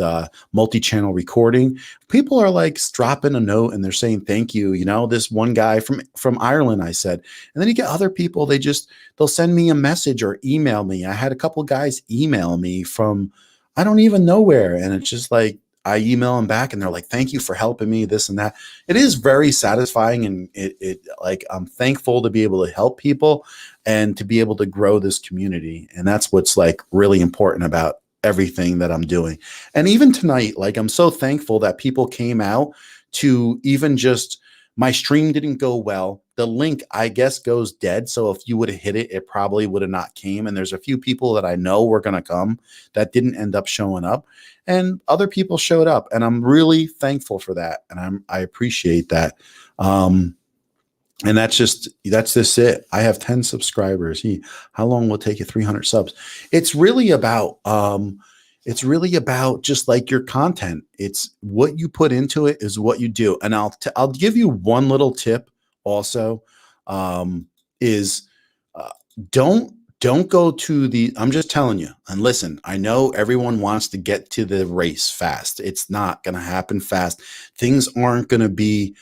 multi-channel recording. People are like dropping a note and they're saying thank you. This one guy from Ireland, I said, and then you get other people. They'll send me a message or email me. I had a couple guys email me from I don't even know where, and it's just like, I email them back and they're like, thank you for helping me, this and that. It is very satisfying. And it like, I'm thankful to be able to help people and to be able to grow this community. And that's what's like really important about everything that I'm doing. And even tonight, like, I'm so thankful that people came out to even just, my stream didn't go well. The link, I guess, goes dead. So if you would have hit it, it probably would have not came. And there's a few people that I know were going to come that didn't end up showing up, and other people showed up. And I'm really thankful for that. And I appreciate that. And that's just it. I have 10 subscribers. How long will it take you 300 subs? It's really about just like your content. It's what you put into it is what you do. And I'll give you one little tip also, is don't go to I'm just telling you, and listen, I know everyone wants to get to the race fast. It's not going to happen fast. Things aren't going to be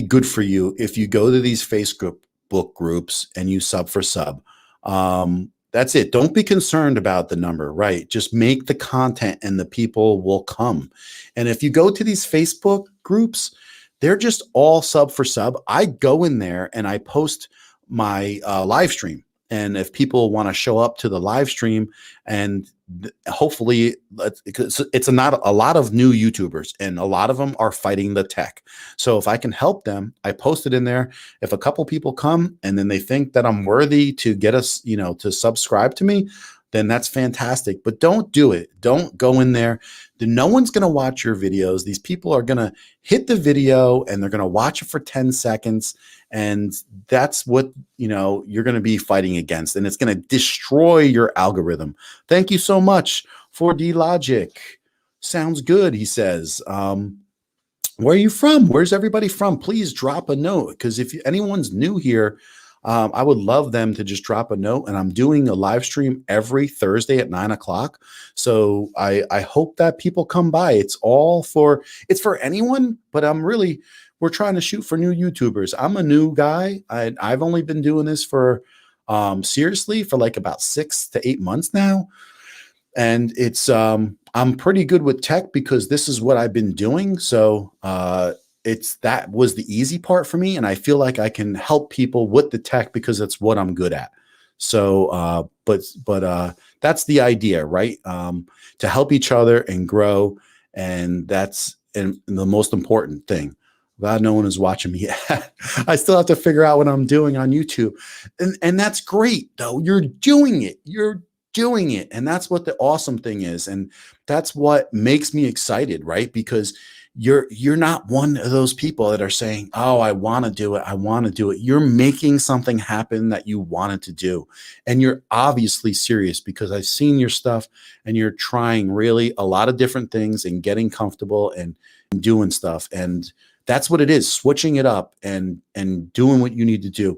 good for you if you go to these Facebook groups and you sub for sub. That's it. Don't be concerned about the number, right? Just make the content and the people will come. And if you go to these Facebook groups, they're just all sub for sub. I go in there and I post my live stream, And if people want to show up to the live stream, and hopefully it's not a lot of new YouTubers, and a lot of them are fighting the tech. So if I can help them, I post it in there. If a couple people come and then they think that I'm worthy to get us, to subscribe to me, then that's fantastic. But don't do it. Don't go in there. No one's going to watch your videos. These people are going to hit the video and they're going to watch it for 10 seconds. And that's what, you're going to be fighting against. And it's going to destroy your algorithm. Thank you so much for D-Logic. Sounds good, he says. Where are you from? Where's everybody from? Please drop a note, because if anyone's new here, I would love them to just drop a note. And I'm doing a live stream every Thursday at 9 o'clock. So I hope that people come by. It's for anyone, but we're trying to shoot for new YouTubers. I'm a new guy. I've only been doing this for seriously for like about 6 to 8 months now. And it's I'm pretty good with tech because this is what I've been doing. So that was the easy part for me, and I feel like I can help people with the tech because that's what I'm good at. So but that's the idea, right? To help each other and grow, and that's the most important thing. God, no one is watching me yet. I still have to figure out what I'm doing on YouTube, and that's great though. You're doing it. And that's what the awesome thing is, and that's what makes me excited, right? Because you're not one of those people that are saying, oh, I want to do it. You're making something happen that you wanted to do, and you're obviously serious, because I've seen your stuff and you're trying really a lot of different things and getting comfortable and doing stuff. And that's what it is, switching it up and doing what you need to do.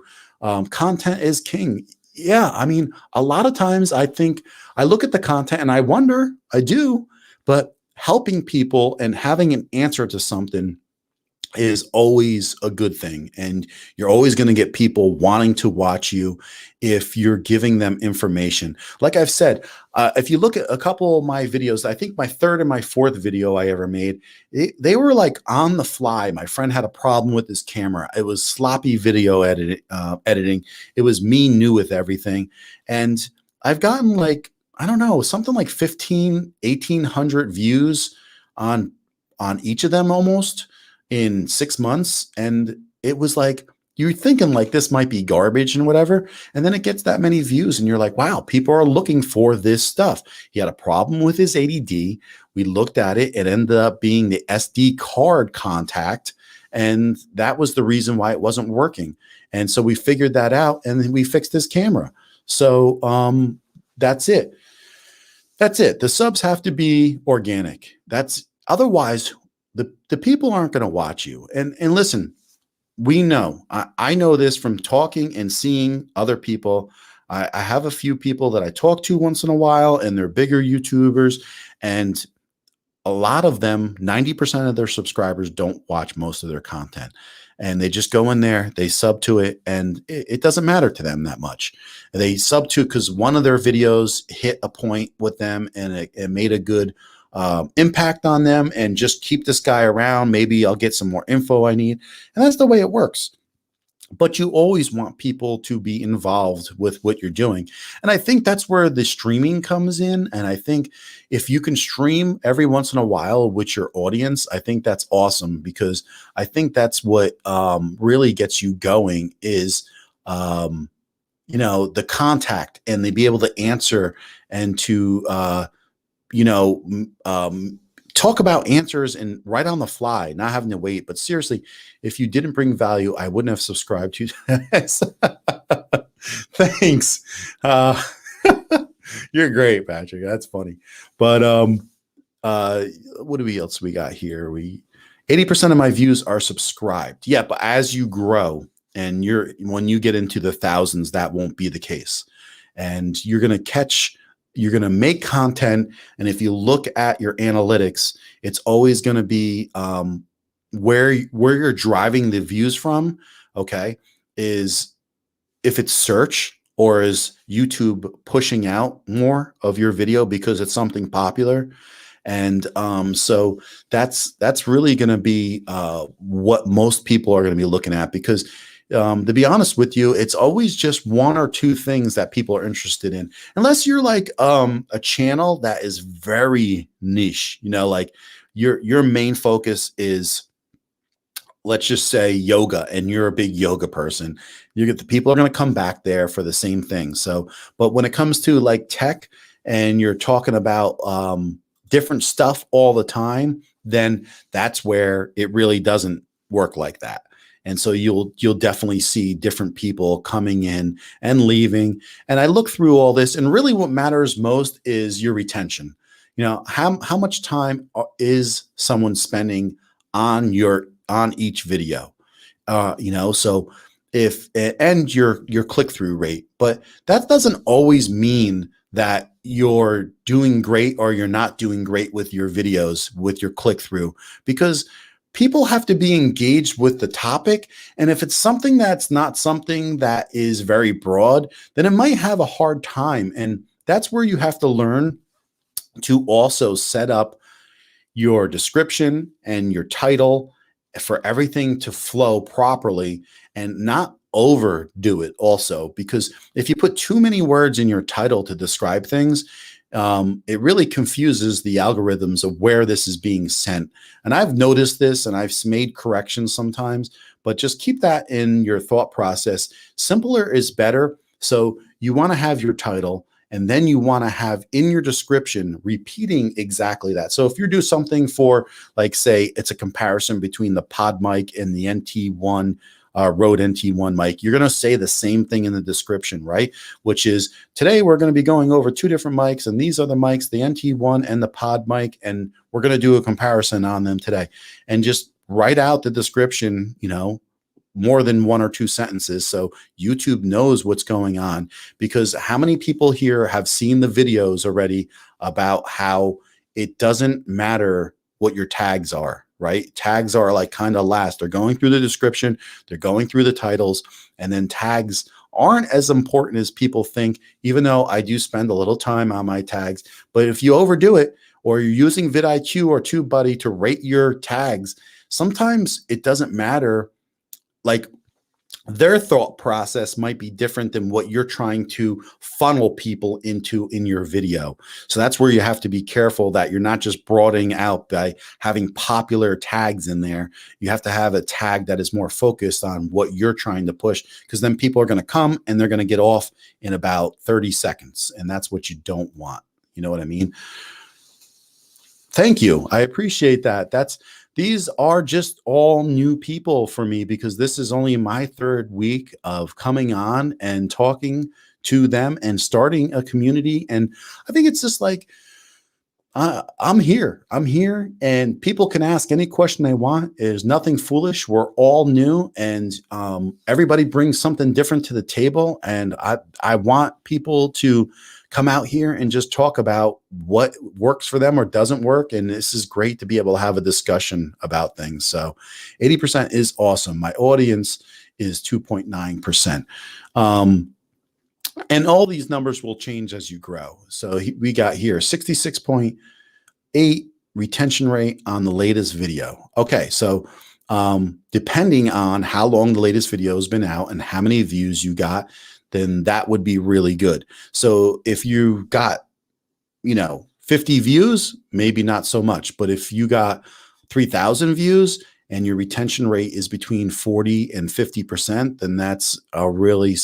Content is king. Yeah, I mean, a lot of times I think I look at the content and I wonder, I do, but helping people and having an answer to something is always a good thing. And you're always going to get people wanting to watch you if you're giving them information. Like I've said, if you look at a couple of my videos, I think my third and my fourth video I ever made, they were like on the fly. My friend had a problem with his camera. It was sloppy video editing. It was me new with everything. And I've gotten like, I don't know, something like 1,800 views on each of them almost in 6 months. And it was like, you're thinking like this might be garbage and whatever. And then it gets that many views and you're like, wow, people are looking for this stuff. He had a problem with his ADD. We looked at it. It ended up being the SD card contact. And that was the reason why it wasn't working. And so we figured that out and then we fixed his camera. So that's it. That's it. The subs have to be organic. Otherwise the people aren't going to watch you. And listen, we know, I know this from talking and seeing other people. I have a few people that I talk to once in a while, and they're bigger YouTubers, and a lot of them, 90% of their subscribers don't watch most of their content. And they just go in there, they sub to it, and it doesn't matter to them that much. They sub to because one of their videos hit a point with them and it made a good impact on them, and just keep this guy around. Maybe I'll get some more info I need. And that's the way it works. But you always want people to be involved with what you're doing. And I think that's where the streaming comes in. And I think if you can stream every once in a while with your audience, I think that's awesome, because I think that's what really gets you going is, the contact, and they be able to answer and to, talk about answers and right on the fly, not having to wait. But seriously, if you didn't bring value, I wouldn't have subscribed to you. Thanks. You're great, Patrick. That's funny. But what else we got here? 80% of my views are subscribed. Yeah, but as you grow and when you get into the thousands, that won't be the case. And you're going to make content. And if you look at your analytics, it's always going to be where you're driving the views from. Okay. Is if it's search, or is YouTube pushing out more of your video because it's something popular. And so that's really going to be what most people are going to be looking at, because To be honest with you, it's always just one or two things that people are interested in. Unless you're like a channel that is very niche, like your main focus is, let's just say, yoga, and you're a big yoga person. You get the people are going to come back there for the same thing. So, but when it comes to like tech and you're talking about different stuff all the time, then that's where it really doesn't work like that. And so you'll definitely see different people coming in and leaving. And I look through all this, and really what matters most is your retention. How much time is someone spending on each video? So if and your click-through rate, but that doesn't always mean that you're doing great or you're not doing great with your videos, with your click-through, because people have to be engaged with the topic. And if it's something that's not something that is very broad, then it might have a hard time. And that's where you have to learn to also set up your description and your title for everything to flow properly and not overdo it also. Because if you put too many words in your title to describe things, it really confuses the algorithms of where this is being sent. And I've noticed this, and I've made corrections sometimes, but just keep that in your thought process. Simpler is better. So you want to have your title, and then you want to have in your description repeating exactly that. So if you do something for, like, say, it's a comparison between the pod mic and the NT1 Rode NT1 mic, you're going to say the same thing in the description, right? Which is, today we're going to be going over two different mics, and these are the mics, the NT1 and the pod mic, and we're going to do a comparison on them today. And just write out the description, more than one or two sentences, so YouTube knows what's going on. Because how many people here have seen the videos already about how it doesn't matter what your tags are, right? Tags are like kind of last. They're going through the description, they're going through the titles, and then tags aren't as important as people think, even though I do spend a little time on my tags. But if you overdo it, or you're using vidIQ or TubeBuddy to rate your tags, sometimes it doesn't matter. Like, their thought process might be different than what you're trying to funnel people into in your video. So that's where you have to be careful that you're not just broadening out by having popular tags in there. You have to have a tag that is more focused on what you're trying to push, because then people are going to come and they're going to get off in about 30 seconds. And that's what you don't want. You know what I mean? Thank you. I appreciate that. These are just all new people for me, because this is only my third week of coming on and talking to them and starting a community. And I think it's just like, I'm here, and people can ask any question they want. There's nothing foolish. We're all new, and everybody brings something different to the table. And I want people to come out here and just talk about what works for them or doesn't work. And this is great to be able to have a discussion about things. So 80% is awesome. My audience is 2.9%. And all these numbers will change as you grow. So we got here 66.8 retention rate on the latest video. Okay, so depending on how long the latest video has been out and how many views you got, then that would be really good. So if you got, 50 views, maybe not so much. But if you got 3,000 views and your retention rate is between 40 and 50%, then that's a really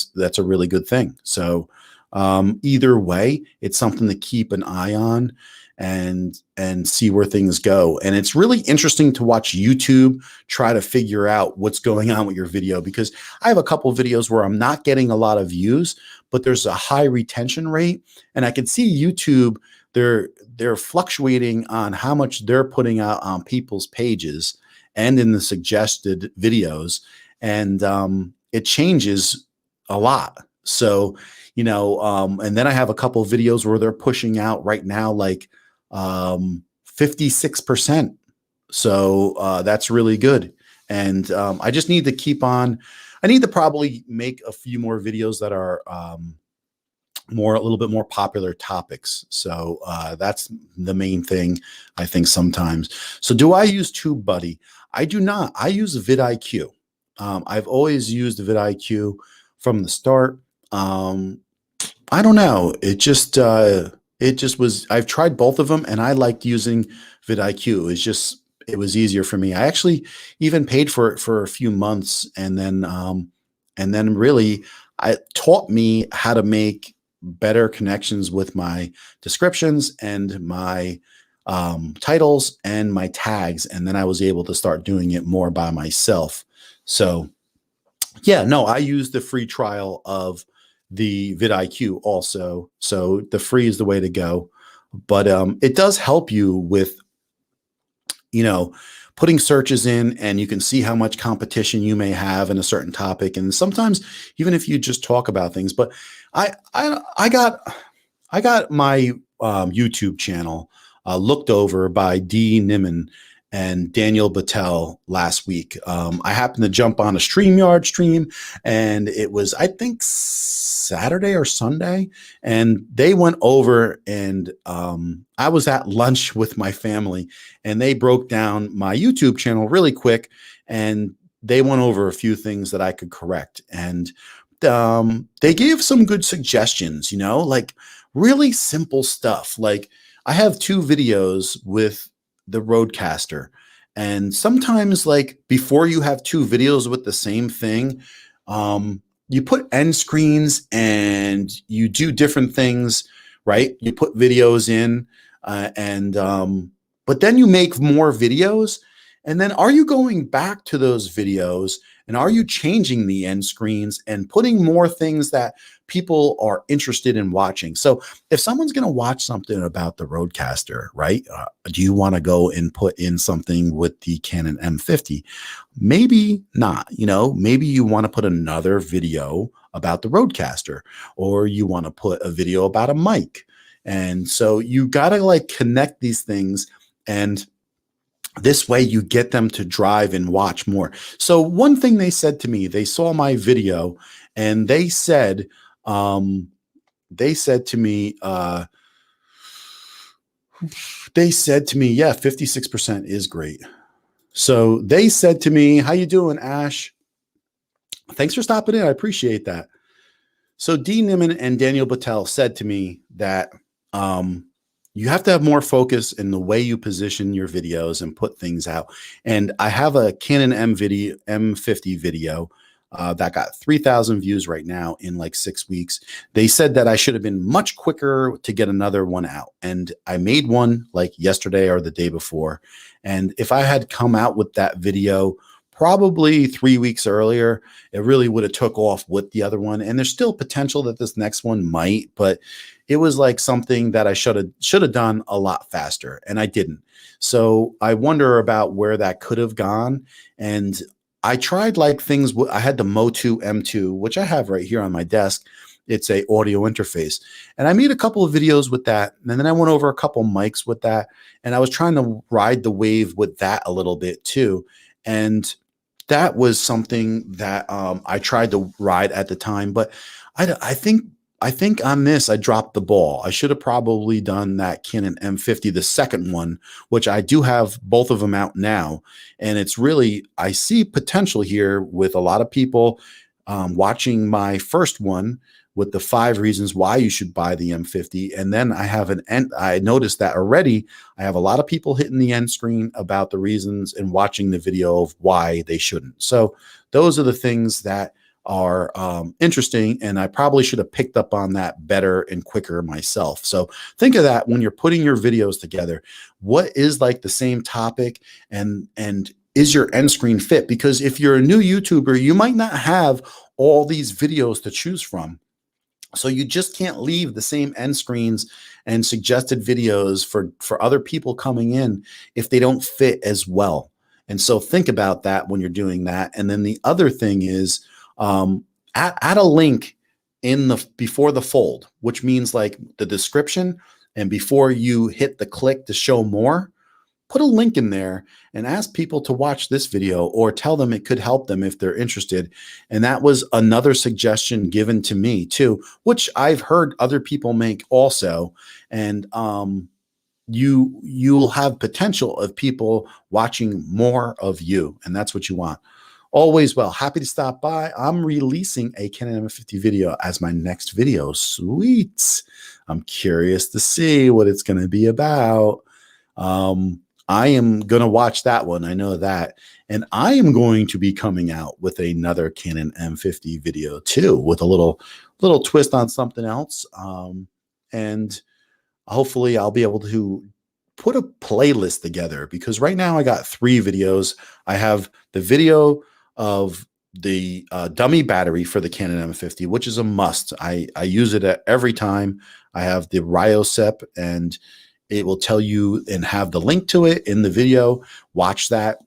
good thing. So either way, it's something to keep an eye on and see where things go. And it's really interesting to watch YouTube try to figure out what's going on with your video, because I have a couple of videos where I'm not getting a lot of views, but there's a high retention rate, and I can see YouTube, they're fluctuating on how much they're putting out on people's pages and in the suggested videos, and it changes a lot. So, and then I have a couple of videos where they're pushing out right now like 56%. So that's really good. And I just need to keep on. I need to probably make a few more videos that are a little bit more popular topics. So that's the main thing, I think, sometimes. So do I use TubeBuddy? I do not. I use vidIQ. I've always used vidIQ from the start. I don't know. It just was, I've tried both of them and I liked using vidIQ. It was easier for me. I actually even paid for it for a few months and then really it taught me how to make better connections with my descriptions and my titles and my tags. And then I was able to start doing it more by myself. So yeah, no, I use the free trial of the vidIQ also. So the free is the way to go. But it does help you with, you know, putting searches in and you can see how much competition you may have in a certain topic. And sometimes even if you just talk about things, but I got my YouTube channel looked over by Dee Nimmin and Daniel Battelle last week. I happened to jump on a StreamYard stream, and it was, I think, Saturday or Sunday, and they went over and I was at lunch with my family, and they broke down my YouTube channel really quick, and they went over a few things that I could correct. And they gave some good suggestions, like really simple stuff. Like I have 2 videos with the Rodecaster, and sometimes like before you have 2 videos with the same thing, you put end screens and you do different things, right? You put videos in but then you make more videos. And then are you going back to those videos and are you changing the end screens and putting more things that people are interested in watching? So if someone's going to watch something about the Rodecaster, right? Do you want to go and put in something with the Canon M50? Maybe not, maybe you want to put another video about the Rodecaster, or you want to put a video about a mic. And so you got to like connect these things, and this way you get them to drive and watch more. So one thing they said to me, they saw my video and they said to me, yeah, 56% is great. So they said to me, how you doing, Ash? Thanks for stopping in. I appreciate that. So Dee Nimmin and Daniel Battelle said to me that you have to have more focus in the way you position your videos and put things out. And I have a Canon M50 video that got 3,000 views right now in like 6 weeks. They said that I should have been much quicker to get another one out. And I made one like yesterday or the day before. And if I had come out with that video probably 3 weeks earlier, it really would have took off with the other one. And there's still potential that this next one might, but it was like something that I should have done a lot faster, and I didn't. So I wonder about where that could have gone. And I tried like things. I had the Motu M2, which I have right here on my desk. It's a audio interface, and I made a couple of videos with that. And then I went over a couple mics with that, and I was trying to ride the wave with that a little bit too. And that was something that I tried to ride at the time, but I think on this, I dropped the ball. I should have probably done that Canon M50, the second one, which I do have both of them out now. And it's really, I see potential here with a lot of people watching my first one with the 5 reasons why you should buy the M50. And then I noticed that already I have a lot of people hitting the end screen about the reasons and watching the video of why they shouldn't. So those are the things that are interesting, and I probably should have picked up on that better and quicker myself. So think of that when you're putting your videos together. What is like the same topic, and is your end screen fit? Because if you're a new YouTuber, you might not have all these videos to choose from. So you just can't leave the same end screens and suggested videos for other people coming in if they don't fit as well. And so think about that when you're doing that. And then the other thing is, add a link before the fold, which means like the description, and before you hit the click to show more, put a link in there and ask people to watch this video, or tell them it could help them if they're interested. And that was another suggestion given to me too, which I've heard other people make also. And you'll have potential of people watching more of you, and that's what you want. always well. Happy to stop by. I'm releasing a Canon M50 video as my next video. Sweet. I'm curious to see what it's going to be about. I am going to watch that one. I know that. And I am going to be coming out with another Canon M50 video too, with a little twist on something else. And hopefully I'll be able to put a playlist together, because right now I got 3 videos. I have the video of the dummy battery for the Canon M50, which is a must. I use it every time. I have the RioSep, and it will tell you and have the link to it in the video. Watch that.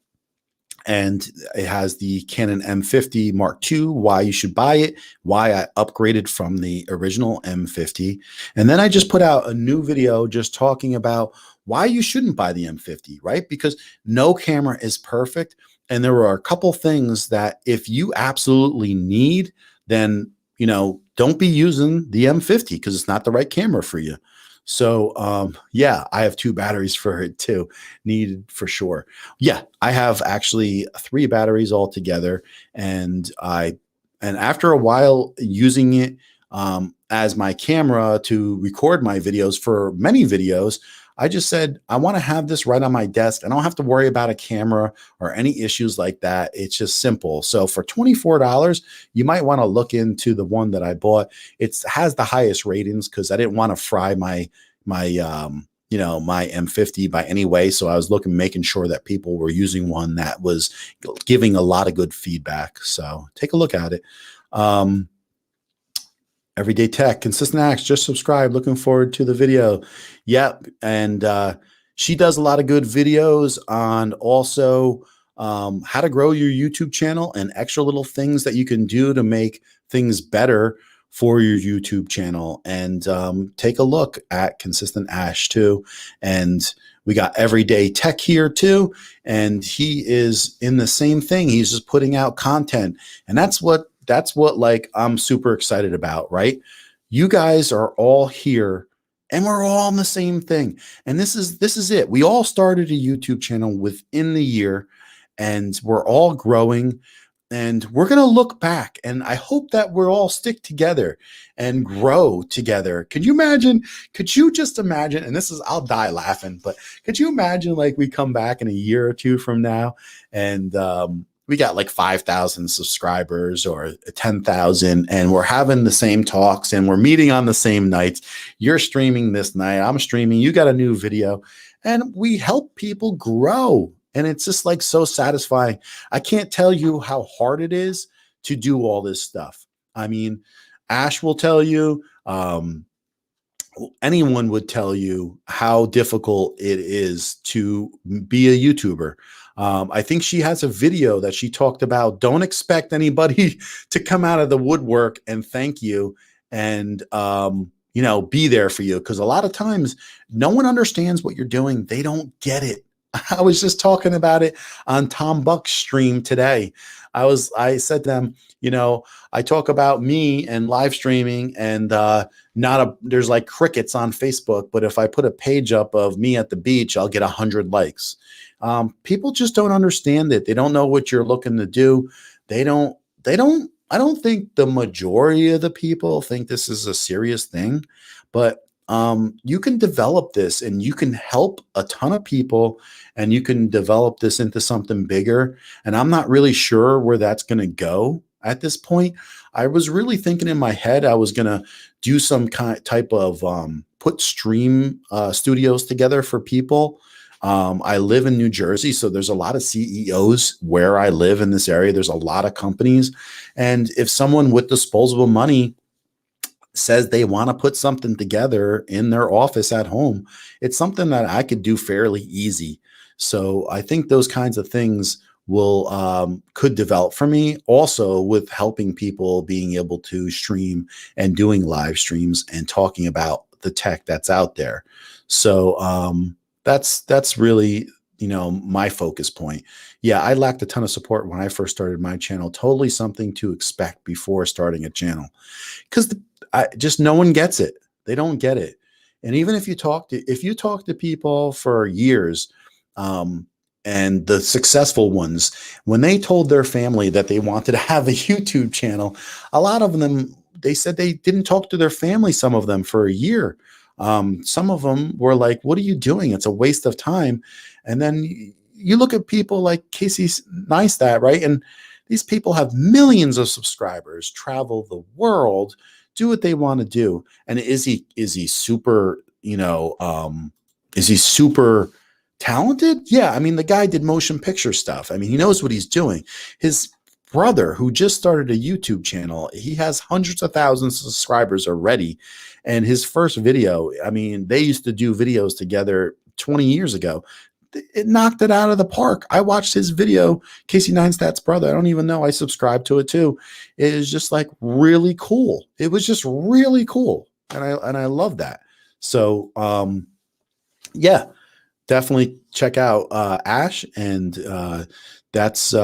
And it has the Canon M50 Mark II, why you should buy it, why I upgraded from the original M50. And then I just put out a new video just talking about why you shouldn't buy the M50, right? Because no camera is perfect. And there are a couple things that if you absolutely need, then, you know, don't be using the M50 because it's not the right camera for you. So, yeah, I have 2 batteries for it too, needed for sure. Yeah, I have actually 3 batteries altogether. And after a while using it, as my camera to record my videos for many videos, I just said, I want to have this right on my desk. I don't have to worry about a camera or any issues like that. It's just simple. So for $24, you might want to look into the one that I bought. It has the highest ratings because I didn't want to fry my M50 by any way. So I was making sure that people were using one that was giving a lot of good feedback. So take a look at it. Everyday Tech, Consistent Acts, just subscribe. Looking forward to the video. Yep. And she does a lot of good videos on also how to grow your YouTube channel and extra little things that you can do to make things better for your YouTube channel. And take a look at Consistent Ash too. And we got Everyday Tech here too. And he is in the same thing. He's just putting out content. And that's what like I'm super excited about, right? You guys are all here and we're all on the same thing. And this is it. We all started a YouTube channel within the year and we're all growing, and we're going to look back, and I hope that we're all stick together and grow together. Could you just imagine, and I'll die laughing, but could you imagine like we come back in a year or 2 from now and, we got like 5,000 subscribers or 10,000, and we're having the same talks and we're meeting on the same nights. You're streaming this night, I'm streaming, you got a new video, and we help people grow. And it's just like so satisfying. I can't tell you how hard it is to do all this stuff. I mean, Ash will tell you, anyone would tell you how difficult it is to be a YouTuber. I think she has a video that she talked about. Don't expect anybody to come out of the woodwork and thank you and, be there for you. Because a lot of times no one understands what you're doing. They don't get it. I was just talking about it on Tom Buck's stream today. I said to them, I talk about me and live streaming and there's like crickets on Facebook, but if I put a page up of me at the beach, I'll get 100 likes. People just don't understand it. They don't know what you're looking to do. I don't think the majority of the people think this is a serious thing, but you can develop this and you can help a ton of people and you can develop this into something bigger. And I'm not really sure where that's going to go at this point. I was really thinking in my head, I was going to do some type of put stream studios together for people. I live in New Jersey, so there's a lot of CEOs where I live in this area. There's a lot of companies. And if someone with disposable money says they want to put something together in their office at home, it's something that I could do fairly easy. So I think those kinds of things could develop for me, also with helping people being able to stream and doing live streams and talking about the tech that's out there. So that's really, my focus point. Yeah, I lacked a ton of support when I first started my channel. Totally something to expect before starting a channel, because just no one gets it. They don't get it. And even if you talk to people for years, and the successful ones, when they told their family that they wanted to have a YouTube channel, a lot of them, they said they didn't talk to their family, some of them, for a year. Some of them were like, what are you doing? It's a waste of time. And then you look at people like Casey Neistat, right? And these people have millions of subscribers, travel the world, do what they want to do. And is he super, is he super talented? Yeah. I mean, the guy did motion picture stuff. I mean, he knows what he's doing. His brother, who just started a YouTube channel, he has hundreds of thousands of subscribers already. And his first video, I mean, they used to do videos together 20 years ago. It knocked it out of the park. I watched his video, Casey Neistat's brother. I don't even know. I subscribed to it too. It is just like really cool. It was just really cool. And I love that. So, yeah, definitely check out Ash, and that's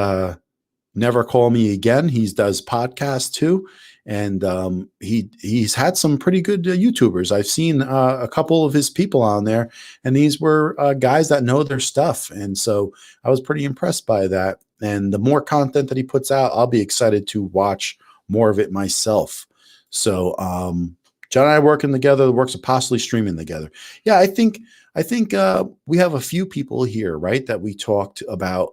Never Call Me Again. He does podcasts too, and he's had some pretty good YouTubers. I've seen a couple of his people on there, and these were guys that know their stuff, and so I was pretty impressed by that. And the more content that he puts out, I'll be excited to watch more of it myself. So John and I working together, the works of possibly streaming together. Yeah, I think we have a few people here, right, that we talked about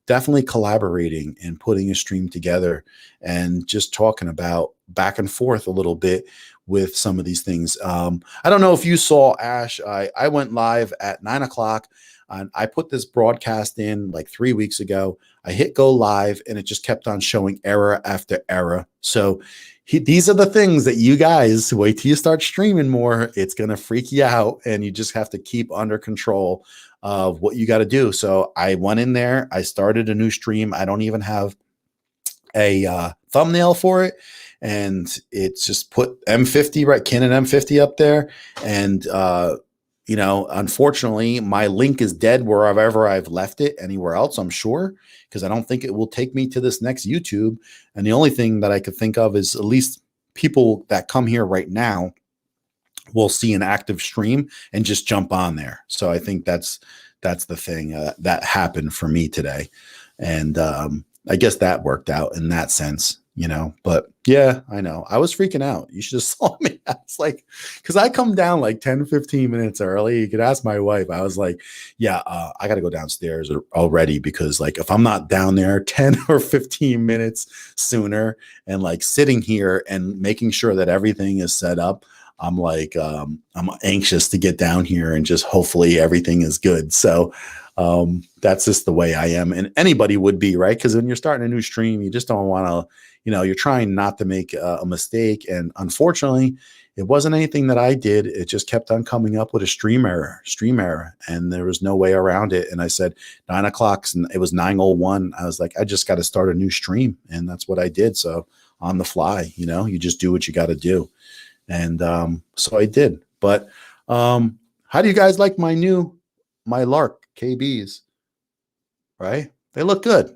definitely collaborating and putting a stream together and just talking about back and forth a little bit with some of these things. I don't know if you saw, Ash, I went live at 9 o'clock. And I put this broadcast in like 3 weeks ago. I hit go live and it just kept on showing error after error. So these are the things that you guys wait till you start streaming more. It's going to freak you out, and you just have to keep under control of what you got to do. So I went in there, I started a new stream. I don't even have a thumbnail for it. And it's just put M50, right? Canon M50 up there. And, unfortunately, my link is dead wherever I've left it anywhere else, I'm sure, because I don't think it will take me to this next YouTube. And the only thing that I could think of is at least people that come here right now will see an active stream and just jump on there. So I think that's the thing that happened for me today. And I guess that worked out in that sense. But yeah, I know I was freaking out. You should have saw me. I was like, because I come down like 10, 15 minutes early. You could ask my wife. I was like, yeah, I got to go downstairs already, because like, if I'm not down there 10 or 15 minutes sooner and like sitting here and making sure that everything is set up, I'm like, I'm anxious to get down here and just hopefully everything is good. So that's just the way I am. And anybody would be, right? Because when you're starting a new stream, you just don't want to, you're trying not to make a mistake. And unfortunately, it wasn't anything that I did. It just kept on coming up with a stream error. And there was no way around it. And I said 9 o'clock, and it was 9:01. I was like, I just got to start a new stream. And that's what I did. So on the fly, you just do what you got to do. And so I did. But how do you guys like my Lark KBs? Right? They look good.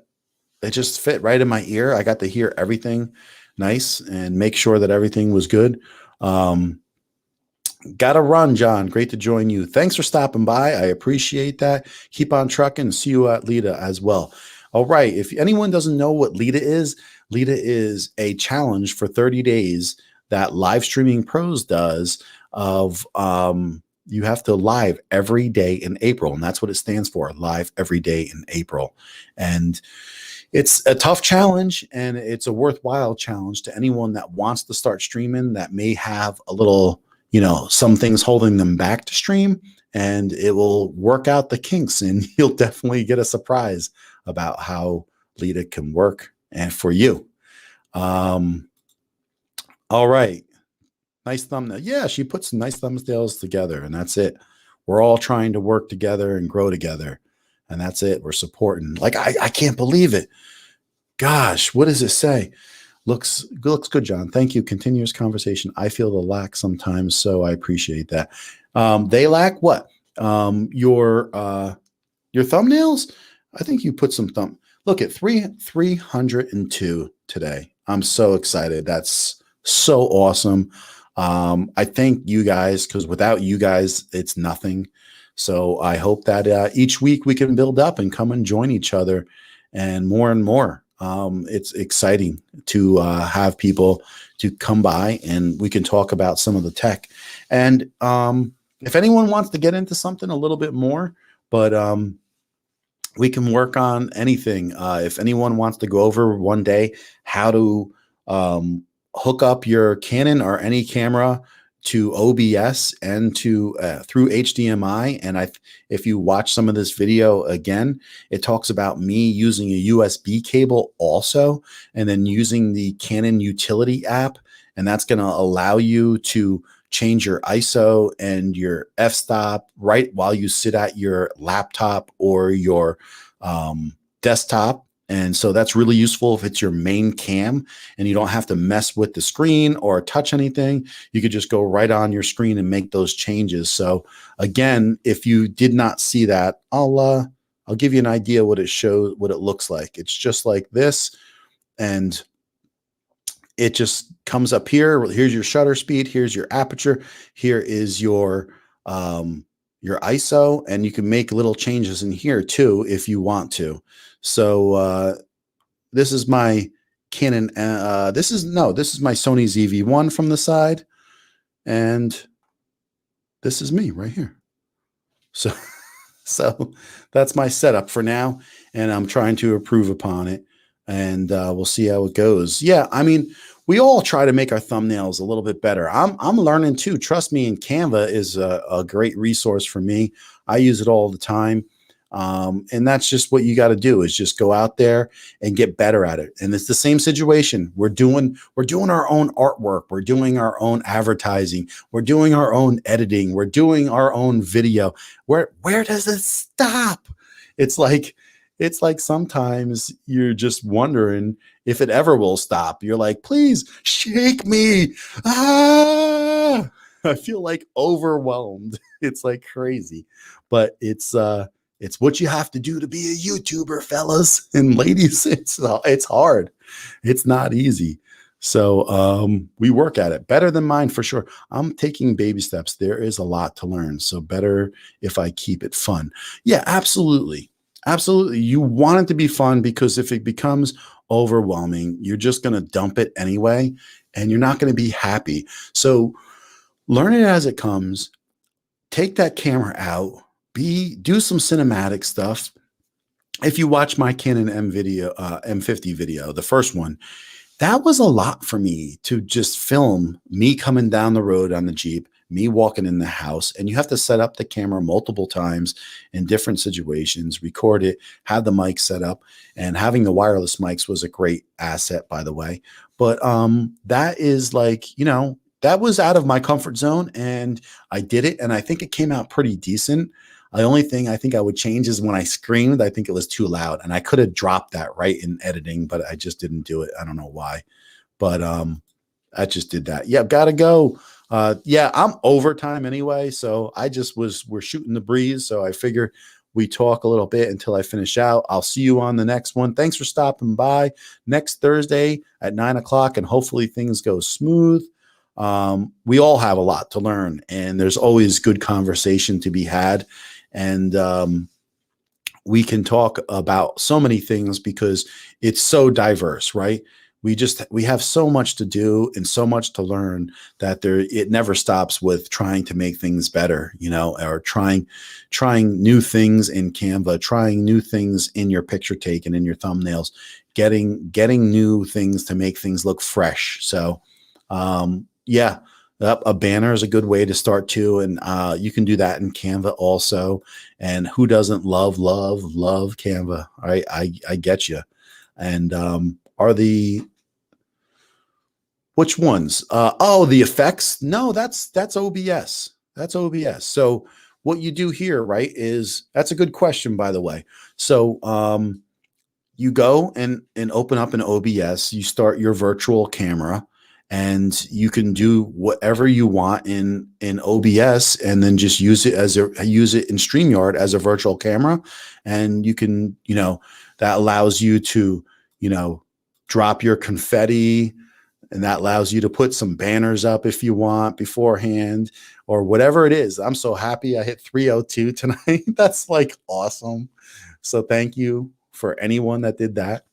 They just fit right in my ear. I got to hear everything nice and make sure that everything was good. Gotta run, John. Great to join you. Thanks for stopping by. I appreciate that. Keep on trucking. See you at Lita as well. All right. If anyone doesn't know what Lita is a challenge for 30 days that Live Streaming Pros does of you have to live every day in April. And that's what it stands for, live every day in April. And it's a tough challenge, and it's a worthwhile challenge to anyone that wants to start streaming, that may have a little, some things holding them back to stream, and it will work out the kinks, and you'll definitely get a surprise about how Lita can work and for you. All right. Nice thumbnail. Yeah, she put some nice thumbnails together, and that's it. We're all trying to work together and grow together, and that's it. We're supporting. Like, I can't believe it. Gosh, what does it say? Looks good, John. Thank you. Continuous conversation. I feel the lack sometimes, so I appreciate that. They lack what? Your thumbnails? I think you put some Look at 302 today. I'm so excited. That's so awesome. I thank you guys, because without you guys, it's nothing. So I hope that each week we can build up and come and join each other and more. It's exciting to have people to come by and we can talk about some of the tech. And if anyone wants to get into something a little bit more, but we can work on anything. If anyone wants to go over one day how to hook up your Canon or any camera to OBS and to through HDMI, and if you watch some of this video again, it talks about me using a USB cable also, and then using the Canon utility app, and that's going to allow you to change your ISO and your f-stop right while you sit at your laptop or your desktop. And so that's really useful if it's your main cam and you don't have to mess with the screen or touch anything. You could just go right on your screen and make those changes. So again, if you did not see that, I'll give you an idea what it shows, what it looks like. It's just like this, and it just comes up here. Here's your shutter speed. Here's your aperture. Here is your ISO, and you can make little changes in here too if you want to. So this is my Canon. This is my Sony ZV-1 from the side, and this is me right here. So, so that's my setup for now, and I'm trying to improve upon it, and we'll see how it goes. Yeah, I mean, we all try to make our thumbnails a little bit better. I'm learning too. Trust me, and Canva is a great resource for me. I use it all the time. And that's just what you got to do, is just go out there and get better at it. And it's the same situation. We're doing our own artwork. We're doing our own advertising. We're doing our own editing. We're doing our own video. Where does it stop? It's like sometimes you're just wondering if it ever will stop. You're like, please shake me. Ah, I feel like overwhelmed. It's like crazy, but it's what you have to do to be a YouTuber, fellas and ladies. It's hard. It's not easy. So we work at it. Better than mine for sure. I'm taking baby steps. There is a lot to learn. So better if I keep it fun. Yeah, absolutely. Absolutely. You want it to be fun, because if it becomes overwhelming, you're just going to dump it anyway, and you're not going to be happy. So learn it as it comes. Take that camera out. Do some cinematic stuff. If you watch my Canon M50 video, the first one, that was a lot for me to just film me coming down the road on the Jeep, me walking in the house, and you have to set up the camera multiple times in different situations, record it, have the mic set up, and having the wireless mics was a great asset, by the way. But that is like, that was out of my comfort zone, and I did it, and I think it came out pretty decent. The only thing I think I would change is when I screamed, I think it was too loud, and I could have dropped that right in editing, but I just didn't do it. I don't know why, but I just did that. Yeah, gotta go. Yeah, I'm overtime anyway, so we're shooting the breeze, so I figure we talk a little bit until I finish out. I'll see you on the next one. Thanks for stopping by next Thursday at 9 o'clock, and hopefully things go smooth. We all have a lot to learn, and there's always good conversation to be had. And we can talk about so many things because it's so diverse, right? We have so much to do and so much to learn that it never stops with trying to make things better, or trying new things in Canva, trying new things in your picture take and in your thumbnails, getting new things to make things look fresh. So, yeah. A banner is a good way to start too, and you can do that in Canva also. And who doesn't love Canva? All right, I get you. And which ones? The effects. No, that's OBS. That's OBS. So what you do here, right, that's a good question, by the way. So you go and open up an OBS. You start your virtual camera. And you can do whatever you want in OBS, and then just use it in StreamYard as a virtual camera. And you can, that allows you to, drop your confetti, and that allows you to put some banners up if you want beforehand, or whatever it is. I'm so happy I hit 302 tonight. That's like awesome. So thank you for anyone that did that.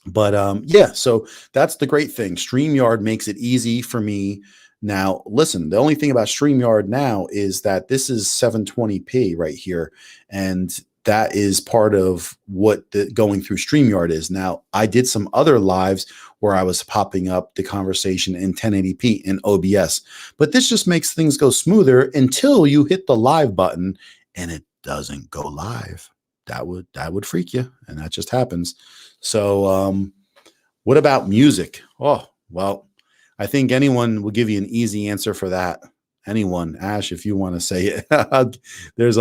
But yeah, so that's the great thing. StreamYard makes it easy for me. Now, listen, the only thing about StreamYard now is that this is 720p right here. And that is part of what the going through StreamYard is. Now, I did some other lives where I was popping up the conversation in 1080p in OBS, but this just makes things go smoother until you hit the live button and it doesn't go live. That would freak you, and that just happens. So what about music? Oh, well, I think anyone will give you an easy answer for that. Anyone, Ash, if you want to say it. there's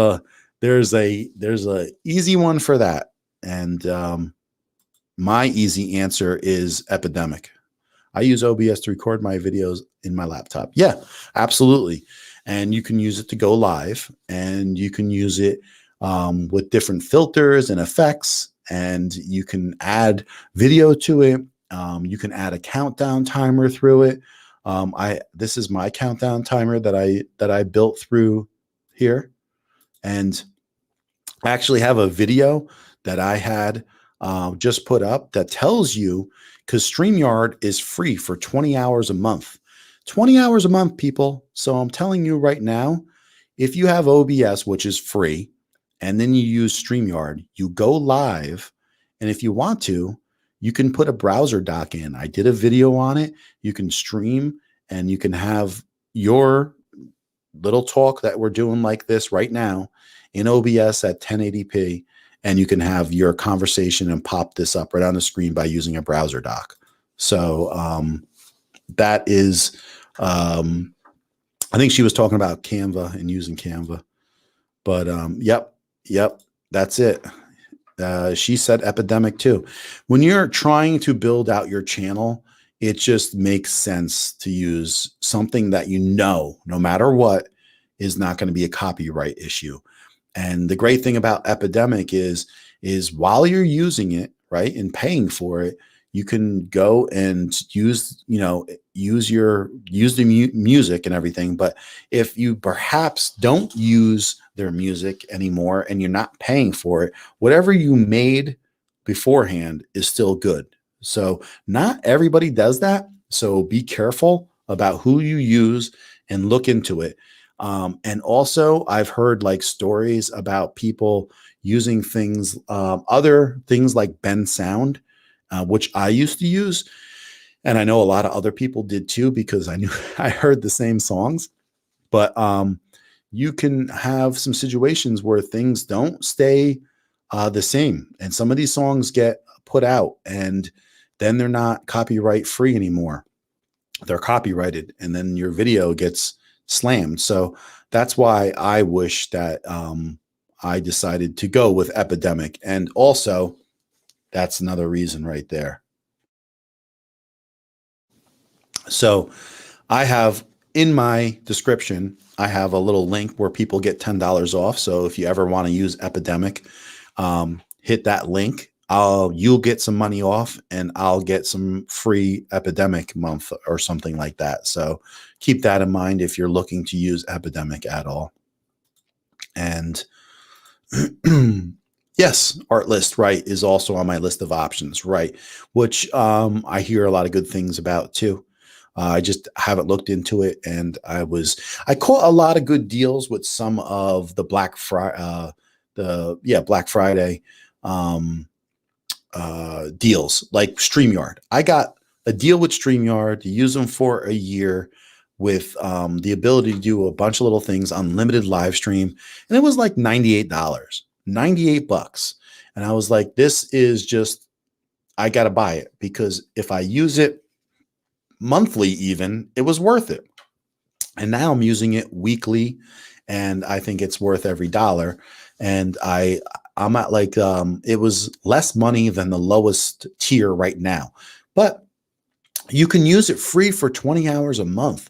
a easy one for that. And my easy answer is Epidemic. I use OBS to record my videos in my laptop. Yeah, absolutely. And you can use it to go live, and you can use it with different filters and effects, and you can add video to it. You can add a countdown timer through it. This is my countdown timer that I built through here, and I actually have a video that I had just put up that tells you, because StreamYard is free for 20 hours a month. 20 hours a month, people. So I'm telling you right now, if you have OBS, which is free, and then you use StreamYard, you go live, and if you want to, you can put a browser dock in. I did a video on it. You can stream, and you can have your little talk that we're doing like this right now in OBS at 1080p, and you can have your conversation and pop this up right on the screen by using a browser dock. So that is, I think she was talking about Canva and using Canva, but yep, that's it. She said Epidemic too. When you're trying to build out your channel, it just makes sense to use something that no matter what, is not going to be a copyright issue. And the great thing about Epidemic is while you're using it, right, and paying for it, you can go and use the music and everything. But if you perhaps don't use their music anymore and you're not paying for it, whatever you made beforehand is still good. So not everybody does that. So be careful about who you use and look into it. And also I've heard like stories about people using things, other things like Ben Sound, which I used to use. And I know a lot of other people did too, because I heard the same songs. But you can have some situations where things don't stay the same. And some of these songs get put out and then they're not copyright free anymore. They're copyrighted, and then your video gets slammed. So that's why I wish that I decided to go with Epidemic. And also, that's another reason right there. So I have in my description, I have a little link where people get $10 off. So if you ever want to use Epidemic, hit that link. You'll get some money off, and I'll get some free Epidemic month or something like that. So keep that in mind if you're looking to use Epidemic at all. And yes, Artlist, right, is also on my list of options, right, which I hear a lot of good things about too. I just haven't looked into it, and I caught a lot of good deals with some of the Black Friday deals like StreamYard. I got a deal with StreamYard to use them for a year with the ability to do a bunch of little things, unlimited live stream, and it was like $98, $98. And I was like, this is just, I got to buy it, because if I use it monthly even, it was worth it. And now I'm using it weekly, and I think it's worth every dollar. And I'm at like, it was less money than the lowest tier right now, but you can use it free for 20 hours a month.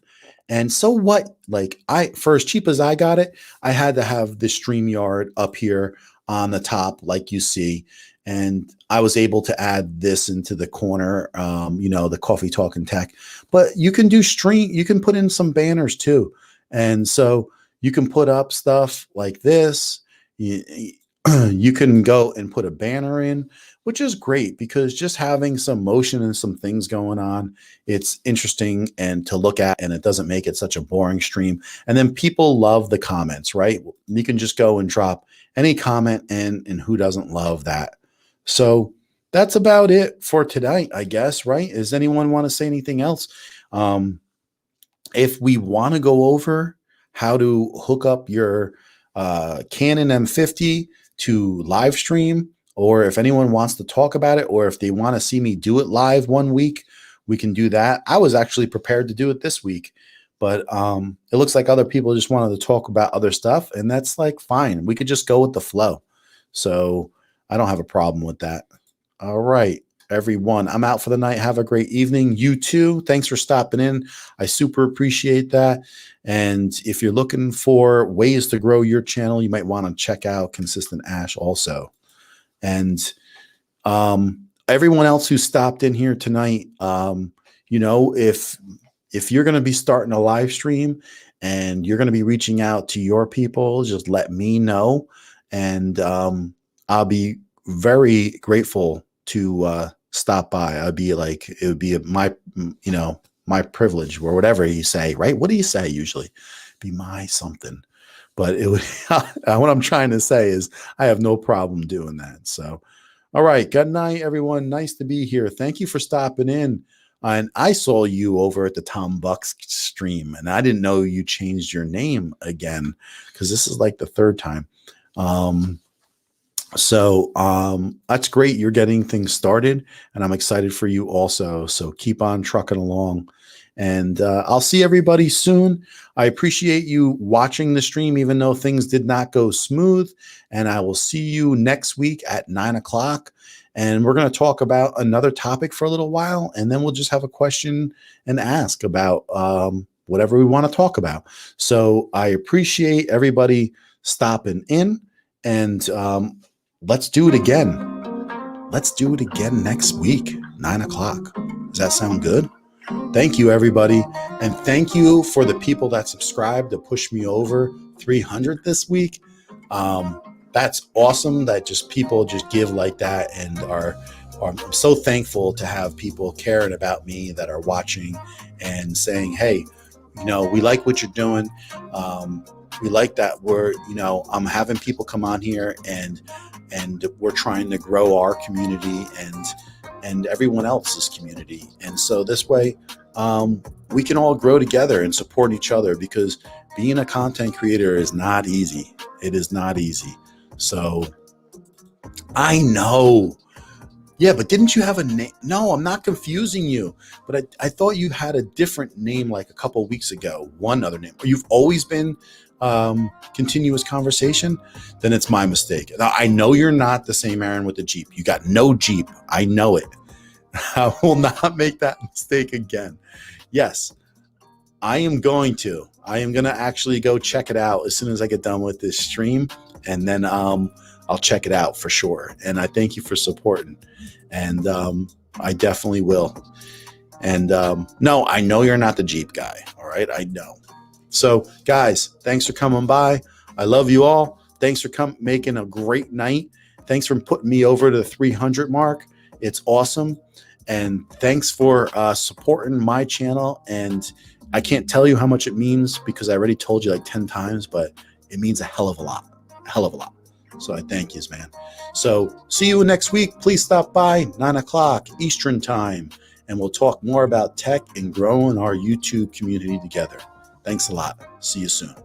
And so what, like for as cheap as I got it, I had to have the StreamYard up here on the top, like you see. And I was able to add this into the corner, the Coffee Talk and Tech. But you can do you can put in some banners too. And so you can put up stuff like this. You can go and put a banner in, which is great because just having some motion and some things going on, it's interesting and to look at, and it doesn't make it such a boring stream. And then people love the comments, right? You can just go and drop any comment in, and who doesn't love that? So that's about it for tonight, I guess, right? Does anyone want to say anything else? If we want to go over how to hook up your Canon M50 to live stream, or if anyone wants to talk about it, or if they want to see me do it live one week, we can do that. I was actually prepared to do it this week, but it looks like other people just wanted to talk about other stuff, and that's like fine. We could just go with the flow. So I don't have a problem with that. All right, everyone, I'm out for the night. Have a great evening. You too. Thanks for stopping in. I super appreciate that. And if you're looking for ways to grow your channel, you might want to check out Consistent Ash also. And everyone else who stopped in here tonight, you know, if you're going to be starting a live stream and you're going to be reaching out to your people, just let me know. And I'll be very grateful to stop by. I'd be like, it would be my, you know, my privilege, or whatever you say, right? What do you say usually? Be my something. But it would, what I'm trying to say is I have no problem doing that. So, all right. Good night, everyone. Nice to be here. Thank you for stopping in. And I saw you over at the Tom Bucks stream, and I didn't know you changed your name again, because this is like the third time. So that's great. You're getting things started, and I'm excited for you also. So keep on trucking along, and I'll see everybody soon. I appreciate you watching the stream, even though things did not go smooth, and I will see you next week at 9 o'clock. And we're going to talk about another topic for a little while, and then we'll just have a question and ask about whatever we want to talk about. So I appreciate everybody stopping in, and let's do it again. Let's do it again next week, 9 o'clock. Does that sound good? Thank you, everybody. And thank you for the people that subscribed to push me over 300 this week. That's awesome that just people just give like that, and I'm so thankful to have people caring about me that are watching and saying, hey, you know, we like what you're doing. We like that we're, you know, I'm having people come on here, and we're trying to grow our community and everyone else's community. And so this way, we can all grow together and support each other, because being a content creator is not easy. It is not easy. So I know. Yeah, but didn't you have a name? No, I'm not confusing you. But I thought you had a different name like a couple of weeks ago. One other name. You've always been Continuous Conversation? Then it's my mistake. Now, I know you're not the same Aaron with the Jeep. You got no Jeep. I know it. I will not make that mistake again. Yes, I am going to actually go check it out as soon as I get done with this stream. And then I'll check it out for sure. And I thank you for supporting. And I definitely will. And no, I know you're not the Jeep guy. All right, I know. So guys, thanks for coming by. I love you all. Thanks for making a great night. Thanks for putting me over to the 300 mark. It's awesome. And thanks for supporting my channel. And I can't tell you how much it means, because I already told you like 10 times, but it means a hell of a lot. A hell of a lot. So I thank you, man. So see you next week. Please stop by 9 o'clock Eastern time, and we'll talk more about tech and growing our YouTube community together. Thanks a lot. See you soon.